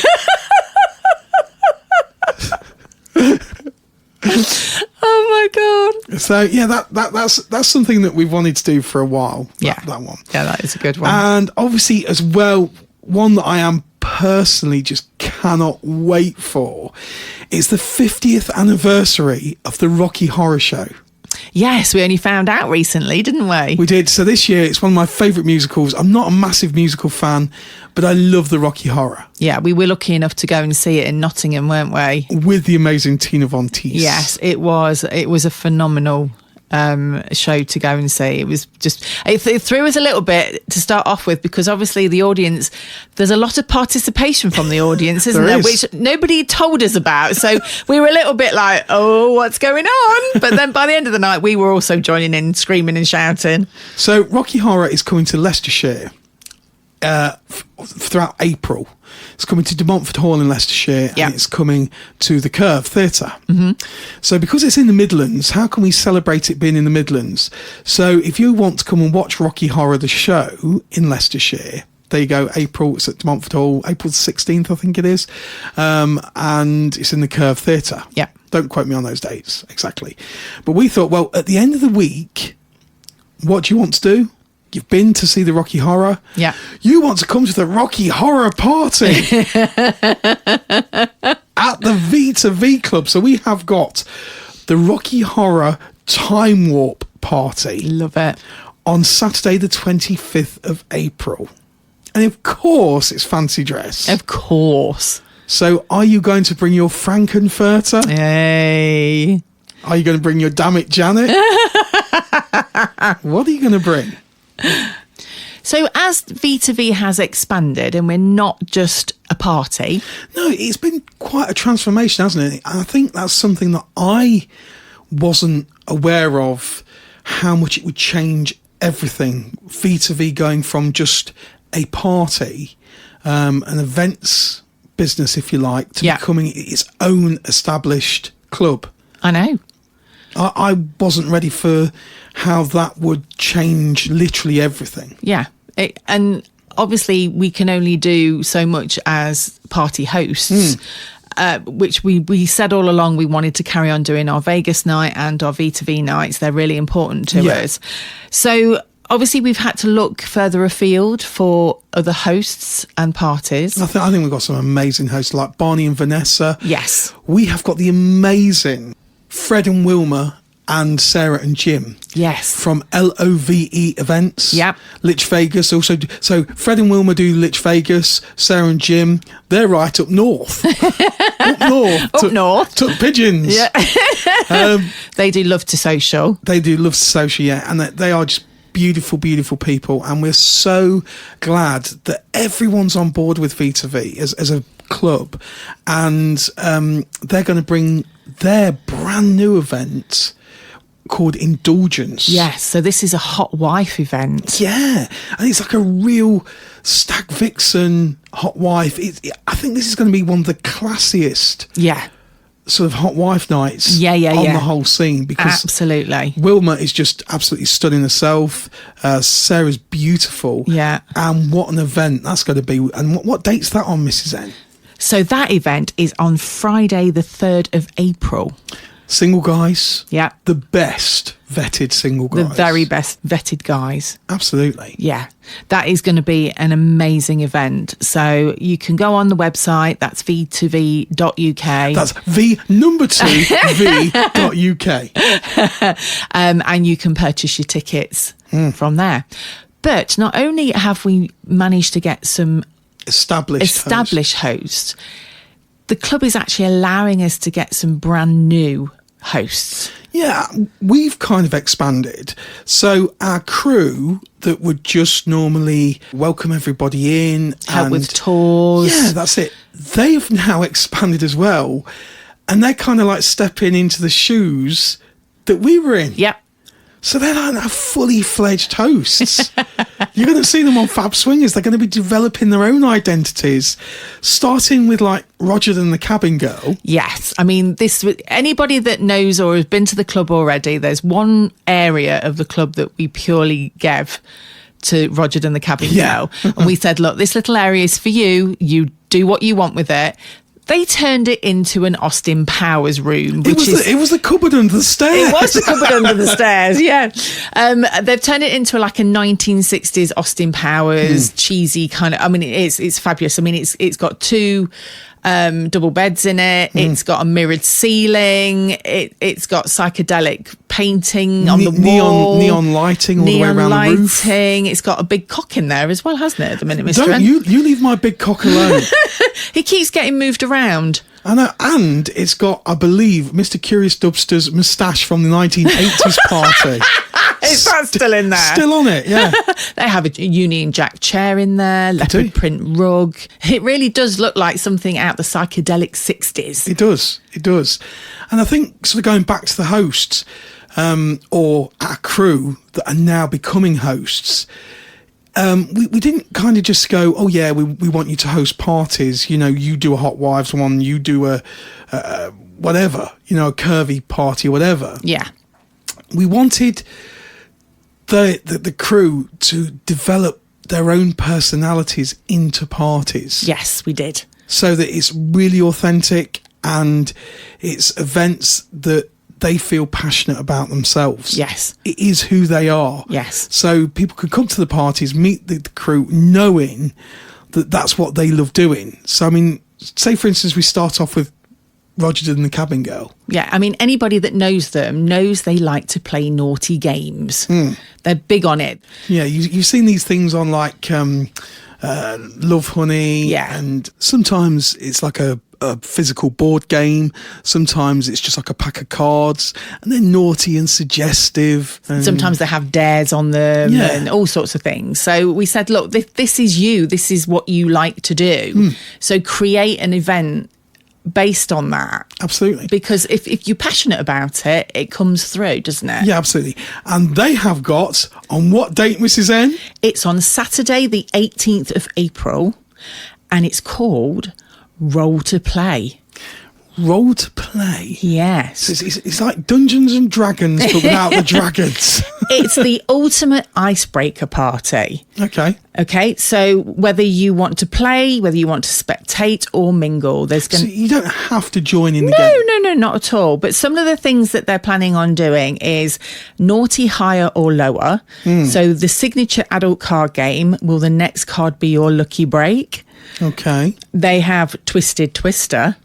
Oh my god! So yeah, that's something that we've wanted to do for a while. Yeah, that one. Yeah, that is a good one. And obviously, as well, one that I am personally just cannot wait for is the 50th anniversary of the Rocky Horror Show. Yes, we only found out recently, didn't we? We did. So this year, it's one of my favourite musicals. I'm not a massive musical fan, but I love the Rocky Horror. Yeah, we were lucky enough to go and see it in Nottingham, weren't we? With the amazing Tina Von Teese. Yes, it was. It was a phenomenal show to go and see. It was just, it threw us a little bit to start off with, because obviously the audience, there's a lot of participation from the audience, isn't there? Which nobody told us about. So we were a little bit like, oh, what's going on? But then by the end of the night, we were also joining in, screaming and shouting. So Rocky Horror is coming to Leicestershire throughout April. It's coming to De Montfort Hall in Leicestershire, and it's coming to the Curve Theatre. Mm-hmm. So because it's in the Midlands, how can we celebrate it being in the Midlands? So if you want to come and watch Rocky Horror the show in Leicestershire, there you go, April, it's at De Montfort Hall, April the 16th, I think it is, and it's in the Curve Theatre. Yeah. Don't quote me on those dates exactly. But we thought, well, at the end of the week, what do you want to do? You've been to see the Rocky Horror. Yeah. You want to come to the Rocky Horror party at the V2V Club. So we have got the Rocky Horror Time Warp party. Love it. On Saturday, the 25th of April. And of course, it's fancy dress. Of course. So are you going to bring your Frankenfurter? Hey. Are you going to bring your Damn It Janet? What are you going to bring? So as V2V has expanded and we're not just a party. No, it's been quite a transformation, hasn't it? And I think that's something that I wasn't aware of, how much it would change everything. V2V going from just a party, an events business, if you like, to becoming its own established club. I know. I wasn't ready for how that would change literally everything. Yeah. And obviously we can only do so much as party hosts, which we said all along we wanted to carry on doing our Vegas night and our V2V nights. They're really important to us. So obviously we've had to look further afield for other hosts and parties. I think we've got some amazing hosts like Barney and Vanessa. Yes. We have got the amazing Fred and Wilma and Sarah and Jim. Yes. From LOVE events. Yep. Lich Vegas also. So Fred and Wilma do Lich Vegas. Sarah and Jim, they're right up north. Up north. Took pigeons. Yeah. They do Love to Social. They do Love to Social, yeah. And they are just beautiful, beautiful people. And we're so glad that everyone's on board with V2V as a club. And they're going to bring their brand new event called Indulgence. Yes, so this is a hot wife event. Yeah, and it's like a real stag vixen hot wife. I think this is going to be one of the classiest sort of hot wife nights on the whole scene, because absolutely, Wilma is just absolutely stunning herself. Sarah's beautiful. Yeah. And what an event that's going to be. And what date's that on, Mrs. N? So that event is on Friday the 3rd of April. Single guys. Yeah. The best vetted single guys. The very best vetted guys. Absolutely. Yeah. That is going to be an amazing event. So you can go on the website. That's v2v.uk. That's v2v.uk. And you can purchase your tickets from there. But not only have we managed to get some established hosts, the club is actually allowing us to get some brand new hosts. Yeah, we've kind of expanded. So our crew that would just normally welcome everybody in, help with tours. Yeah, that's it. They've now expanded as well. And they're kind of like stepping into the shoes that we were in. Yep. So they're like now fully fledged hosts. You're going to see them on Fab Swingers. They're going to be developing their own identities, starting with like Roger and the Cabin Girl. Yes. I mean, anybody that knows or has been to the club already, there's one area of the club that we purely gave to Roger and the Cabin Girl. And we said, look, this little area is for you. You do what you want with it. They turned it into an Austin Powers room. It was the cupboard under the stairs. It was the cupboard under the stairs, yeah. They've turned it into like a 1960s Austin Powers cheesy kind of. I mean, it's fabulous. I mean, it's got two double beds in it. It's got a mirrored ceiling. It's got psychedelic painting on the wall. Neon lighting all the way around the roof. It's got a big cock in there as well, hasn't it, at the minute, Mr. Don't you leave my big cock alone. He keeps getting moved around. I know, and it's got, I believe, Mr. Curious Dubster's moustache from the 1980s party. Is that still in there? Still on it, yeah. They have a Union Jack chair in there, leopard print rug. It really does look like something out the psychedelic 60s. It does. And I think, sort of going back to the hosts, or our crew that are now becoming hosts, we didn't kind of just go, oh yeah, we want you to host parties. You know, you do a Hot Wives one, you do a whatever, you know, a curvy party or whatever. Yeah. We wanted the crew to develop their own personalities into parties. Yes, we did. So that it's really authentic and it's events that they feel passionate about themselves. Yes. It is who they are. Yes. So people could come to the parties, meet the crew, knowing that that's what they love doing. So, I mean, say, for instance, we start off with Roger and the Cabin Girl. Yeah, I mean, anybody that knows them knows they like to play naughty games. They're big on it. Yeah, you've seen these things on like Love Honey. Yeah. And sometimes it's like a physical board game. Sometimes it's just like a pack of cards, and they're naughty and suggestive. And sometimes they have dares on them and all sorts of things. So we said, look, this is you. This is what you like to do. So create an event based on that. Absolutely. Because if you're passionate about it, it comes through, doesn't it? Yeah, absolutely. And they have got, on what date, Mrs. N? It's on Saturday, the 18th of April, and it's called Roll to Play. Roll to Play? Yes. So it's like Dungeons and Dragons, but without the dragons. It's the ultimate icebreaker party. Okay, so whether you want to play, whether you want to spectate or mingle, So you don't have to join in the game? No, not at all. But some of the things that they're planning on doing is naughty higher or lower. So the signature adult card game, will the next card be your lucky break? Okay. They have Twisted Twister.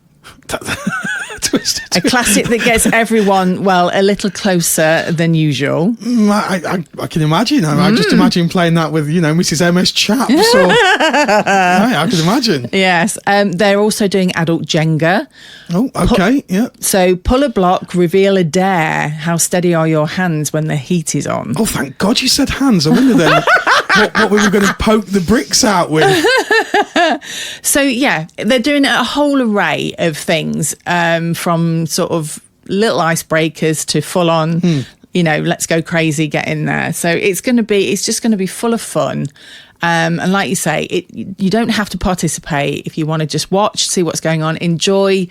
Twisted. A classic that gets everyone, well, a little closer than usual. I can imagine. I just imagine playing that with, Mrs. MS Chaps. I can imagine. Yes. They're also doing adult Jenga. Oh, okay. Yeah. So pull a block, reveal a dare. How steady are your hands when the heat is on? Oh, thank God you said hands. I wonder then what we were going to poke the bricks out with. So, yeah, they're doing a whole array of things, from sort of little icebreakers to full on, let's go crazy, get in there. So it's just going to be full of fun. And like you say, you don't have to participate if you want to just watch, see what's going on, enjoy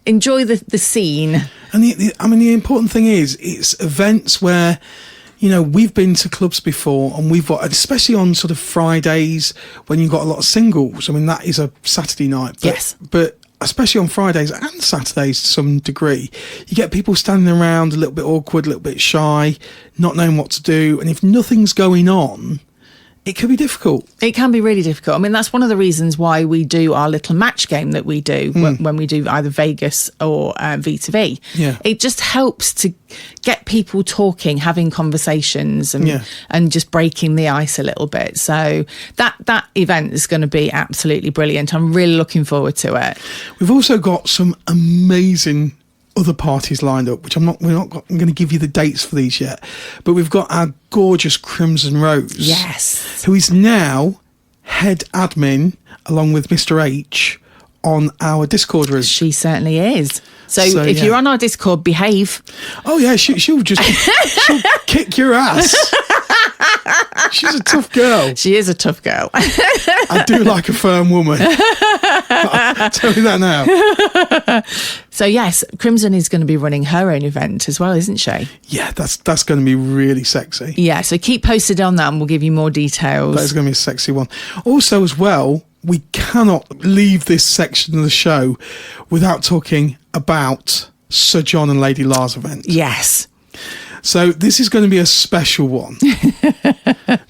the scene. And the important thing is, it's events where, we've been to clubs before, and we've got, especially on sort of Fridays when you've got a lot of singles. I mean, that is a Saturday night. But especially on Fridays and Saturdays to some degree, you get people standing around a little bit awkward, a little bit shy, not knowing what to do. And if nothing's going on, it can be difficult. It can be really difficult. I mean, that's one of the reasons why we do our little match game that we do when we do either Vegas or V2V. Yeah. It just helps to get people talking, having conversations and just breaking the ice a little bit. So that event is going to be absolutely brilliant. I'm really looking forward to it. We've also got some amazing other parties lined up, which I'm going to give you the dates for these yet, but we've got our gorgeous Crimson Rose, yes, who is now head admin along with Mr. H on our Discord room. She certainly is. So if you're on our Discord, behave. Oh yeah, she'll kick your ass. She's a tough girl. She is a tough girl. I do like a firm woman. I'll tell you that now. So yes, Crimson is going to be running her own event as well, isn't she? Yeah, that's going to be really sexy. Yeah, so keep posted on that and we'll give you more details. That is going to be a sexy one. Also as well, we cannot leave this section of the show without talking about Sir John and Lady Lars event. Yes. So this is going to be a special one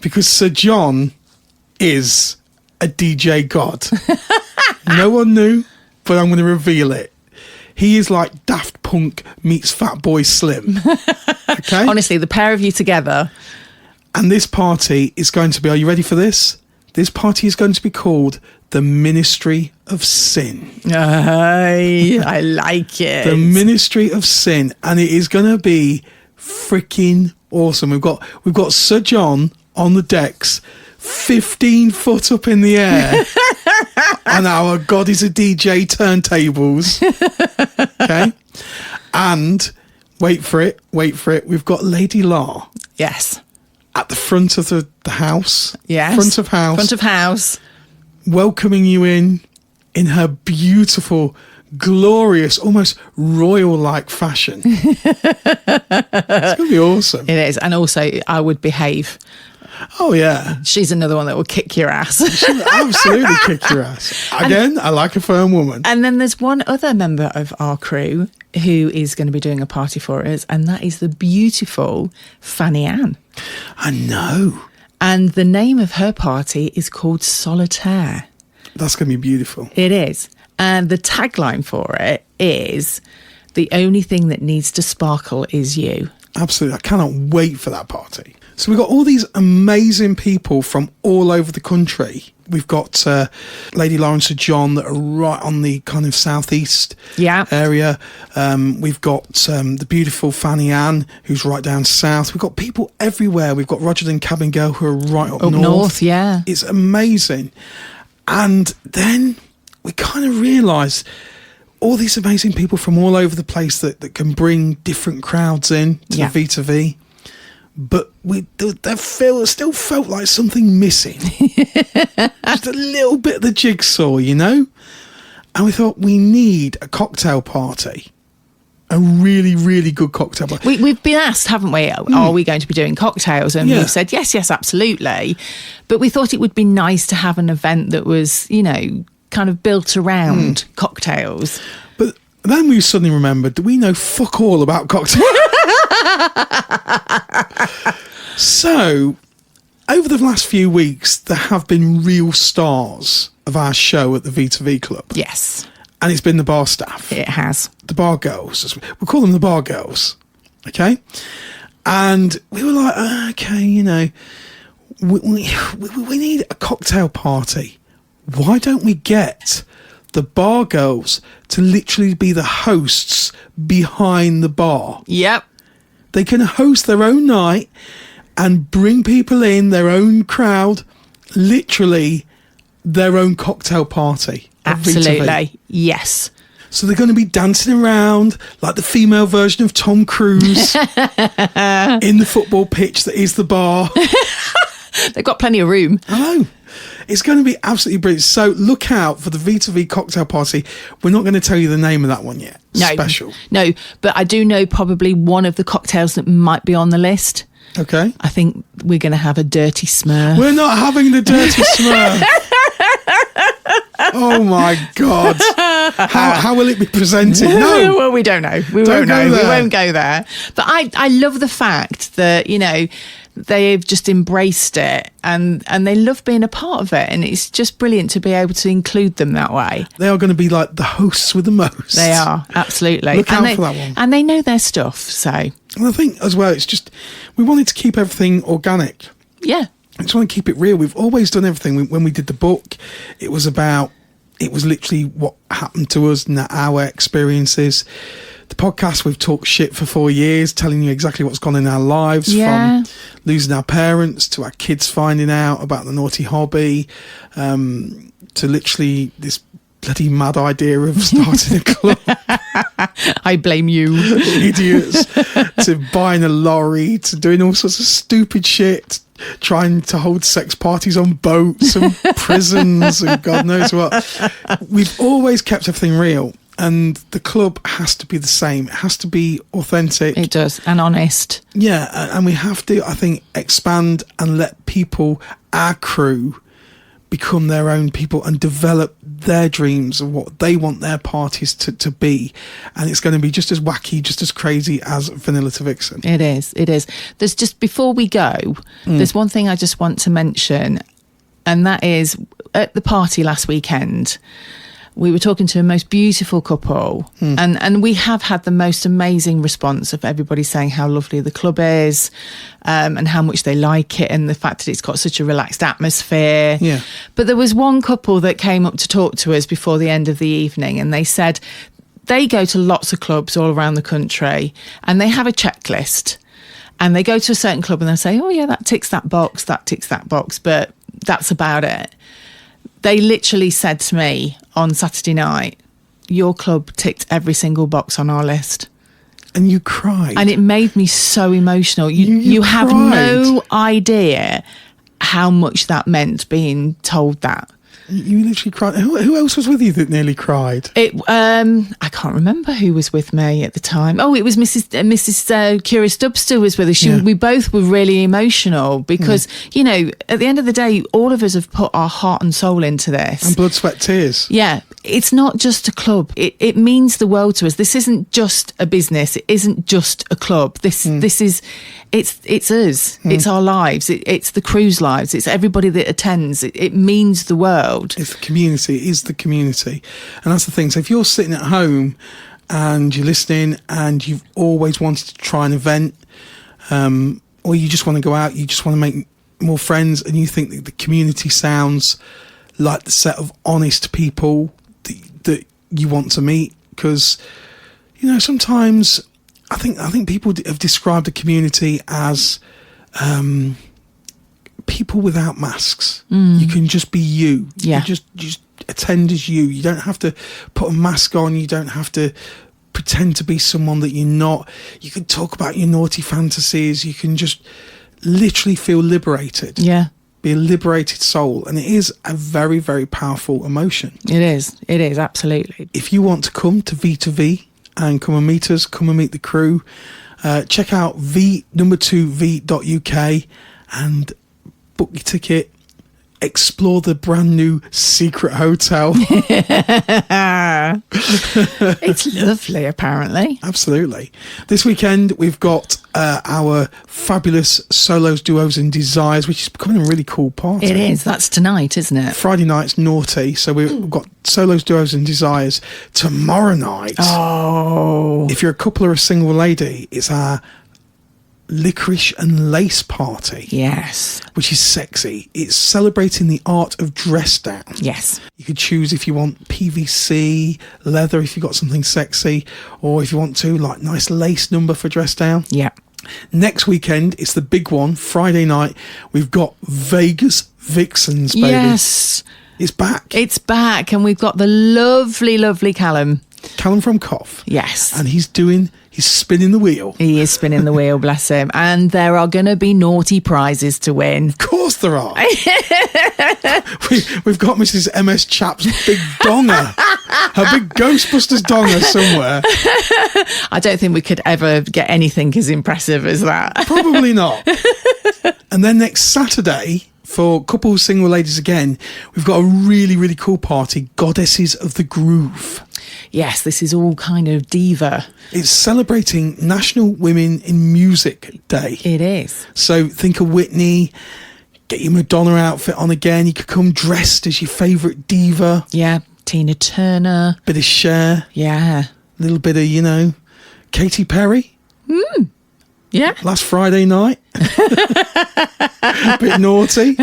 because Sir John is a DJ god. No one knew, but I'm going to reveal it. He is like Daft Punk meets Fatboy Slim. Okay? Honestly, the pair of you together. And this party is going to be, are you ready for this? This party is going to be called the Ministry of Sin. I like it. The Ministry of Sin. And it is going to be freaking awesome. We've got Sir John on the decks, 15 foot up in the air. And our God is a DJ turntables. Okay. And wait for it. We've got Lady La. Yes. At the front of the house. Yes. Front of house. Welcoming you in her beautiful, glorious, almost royal-like fashion. It's going to be awesome. It is. And also, I would behave. Oh, yeah. She's another one that will kick your ass. She will absolutely kick your ass. Again, I like a firm woman. And then there's one other member of our crew who is going to be doing a party for us, and that is the beautiful Fanny Ann. I know. And the name of her party is called Solitaire. That's going to be beautiful. It is. And the tagline for it is, the only thing that needs to sparkle is you. Absolutely. I cannot wait for that party. So we've got all these amazing people from all over the country. We've got Lady Lawrence and John that are right on the kind of southeast area. We've got the beautiful Fanny Ann, who's right down south. We've got people everywhere. We've got Roger and Cabin Girl, who are right up north. Yeah. It's amazing. And then we kind of realised all these amazing people from all over the place that can bring different crowds in to the V2V. But still felt like something missing. Just a little bit of the jigsaw, you know? And we thought, we need a cocktail party. A really, really good cocktail party. We've been asked, haven't we, are we going to be doing cocktails? And we've said, yes, absolutely. But we thought it would be nice to have an event that was, you know, kind of built around cocktails. But then we suddenly remembered that we know fuck all about cocktails. So, over the last few weeks, there have been real stars of our show at the V2V Club. Yes. And it's been the bar staff. It has. The bar girls. We call them the bar girls. Okay? And we were like, okay, you know, we need a cocktail party. Why don't we get the bar girls to literally be the hosts behind the bar? Yep. They can host their own night and bring people in, their own crowd, literally their own cocktail party. Absolutely. Yes. So they're going to be dancing around like the female version of Tom Cruise in the football pitch that is the bar. They've got plenty of room. I know. It's going to be absolutely brilliant. So look out for the V2V cocktail party. We're not going to tell you the name of that one yet. No. Special. No, but I do know probably one of the cocktails that might be on the list. Okay. I think we're going to have a dirty Smurf. We're not having the dirty Smurf. Oh my God. How will it be presented? No. Well, we don't know. We won't know. We won't go there. But I love the fact that, you know, they've just embraced it and they love being a part of it. And it's just brilliant to be able to include them that way. They are going to be like the hosts with the most. They are, absolutely. Look out for that one. And they know their stuff, so. And I think as well, it's just, we wanted to keep everything organic. Yeah. I just want to keep it real. We've always done everything. When we did the book, it was literally what happened to us and our experiences. The podcast, we've talked shit for 4 years, telling you exactly what's gone in our lives, from losing our parents to our kids finding out about the naughty hobby, to literally this bloody mad idea of starting a club. I blame you. Idiots. To buying a lorry, to doing all sorts of stupid shit, trying to hold sex parties on boats and prisons and God knows what. We've always kept everything real. And the club has to be the same. It has to be authentic. It does, and honest. Yeah, and we have to, I think, expand and let people, our crew, become their own people and develop their dreams of what they want their parties to be. And it's going to be just as wacky, just as crazy as Vanilla to Vixen. It is. There's just, before we go, there's one thing I just want to mention, and that is, at the party last weekend, we were talking to a most beautiful couple, and we have had the most amazing response of everybody saying how lovely the club is, and how much they like it, and the fact that it's got such a relaxed atmosphere. Yeah. But there was one couple that came up to talk to us before the end of the evening, and they said they go to lots of clubs all around the country, and they have a checklist, and they go to a certain club and they'll say, oh yeah, that ticks that box, but that's about it. They literally said to me on Saturday night, your club ticked every single box on our list. And you cried. And it made me so emotional. You have no idea how much that meant being told that. You literally cried. Who else was with you that nearly cried? I can't remember who was with me at the time. Oh, it was Mrs. Curious Dubster was with us. We both were really emotional because, you know, at the end of the day, all of us have put our heart and soul into this. And blood, sweat, tears. Yeah. It's not just a club. It means the world to us. This isn't just a business. It isn't just a club. This is, it's us. It's our lives. It's the crew's lives. It's everybody that attends. It means the world. It's the community. It is the community. And that's the thing. So if you're sitting at home and you're listening and you've always wanted to try an event, or you just want to go out, you just want to make more friends, and you think that the community sounds like the set of honest people that you want to meet, because, you know, sometimes I think people have described the community as people without masks. You can just be you. Yeah. You just attend as you. You don't have to put a mask on. You don't have to pretend to be someone that you're not. You can talk about your naughty fantasies. You can just literally feel liberated. Yeah. Be a liberated soul. And it is a very, very powerful emotion. It is, absolutely. If you want to come to V2V and come and meet us, come and meet the crew, check out V2V.uk and book your ticket. Explore the brand new secret hotel. It's lovely, apparently. Absolutely. This weekend we've got our fabulous solos, duos and desires, which is becoming a really cool party. It is. That's tonight, isn't it? Friday night's naughty, so we've got solos, duos and desires. Tomorrow night, if you're a couple or a single lady, it's our licorice and lace party. Yes. Which is sexy. It's celebrating the art of dress down. Yes. You could choose if you want PVC, leather if you've got something sexy, or if you want to, like, nice lace number for dress down. Yeah. Next weekend, it's the big one. Friday night, we've got Vegas Vixens, baby. Yes. It's back. It's back, and we've got the lovely, lovely Callum. Callum from Cough. Yes. And he's spinning the wheel. He is spinning the wheel, bless him. And there are going to be naughty prizes to win. Of course there are. We've got Mrs. MS Chap's big donger. Her big Ghostbusters donger somewhere. I don't think we could ever get anything as impressive as that. Probably not. And then next Saturday, for couples, single ladies again, we've got a really, really cool party, Goddesses of the Groove. Yes, this is all kind of diva. It's celebrating National Women in Music Day. It is. So think of Whitney, get your Madonna outfit on again. You could come dressed as your favourite diva. Yeah, Tina Turner. Bit of Cher. Yeah. A little bit of, you know, Katy Perry. Yeah. Last Friday night. Bit naughty,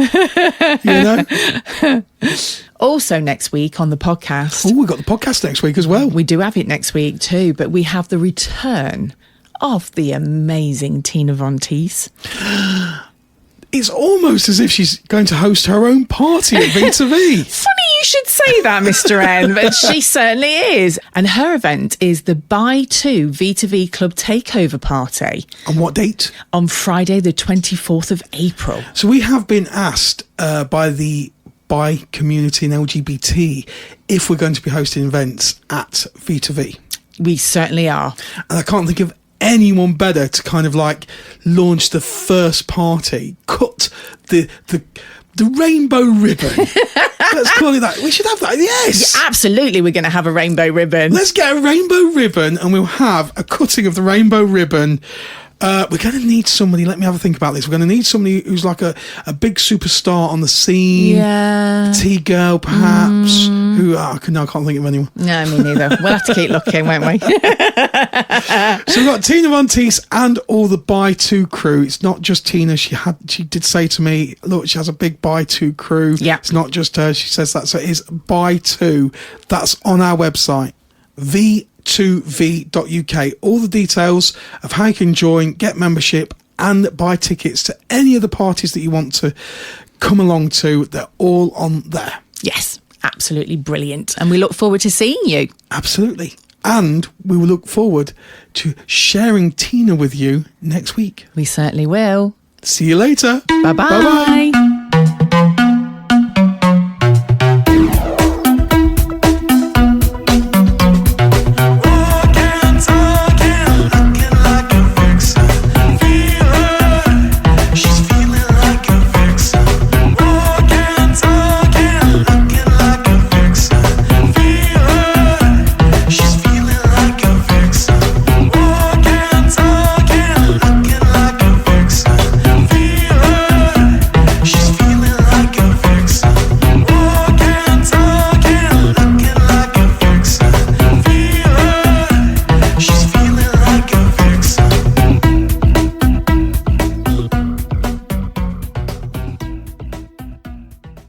you know. Also next week on the podcast. Oh, we've got the podcast next week as well. We do have it next week too, but we have the return of the amazing Tina Von Teese. It's almost as if she's going to host her own party at V2V. Funny you should say that, Mr. N, but she certainly is. And her event is the Buy 2 V2V Club Takeover Party. On what date? On Friday, the 24th of April. So we have been asked by the bi community and LGBT if we're going to be hosting events at V2V. We certainly are. And I can't think of anyone better to kind of like launch the first party, cut the rainbow ribbon. Let's call it that. We should have that. Yes. Yeah, absolutely, we're going to have a rainbow ribbon. Let's get a rainbow ribbon and we'll have a cutting of the rainbow ribbon We're going to need somebody. Let me have a think about this. We're going to need somebody who's like a big superstar on the scene. Yeah. Tea girl, perhaps. Who? I can't think of anyone. No, me neither. We'll have to keep looking, won't we? So we've got Tina Von Teese and all the Buy Two crew. It's not just Tina. She did say to me, look, she has a big Buy Two crew. Yeah. It's not just her. She says that. So it is Buy Two. That's on our website. V2V.uk. All the details of how you can join, get membership, and buy tickets to any of the parties that you want to come along to. They're all on there. Yes, absolutely brilliant. And we look forward to seeing you. Absolutely. And we will look forward to sharing Tina with you next week. We certainly will. See you later. Bye-bye. Bye-bye.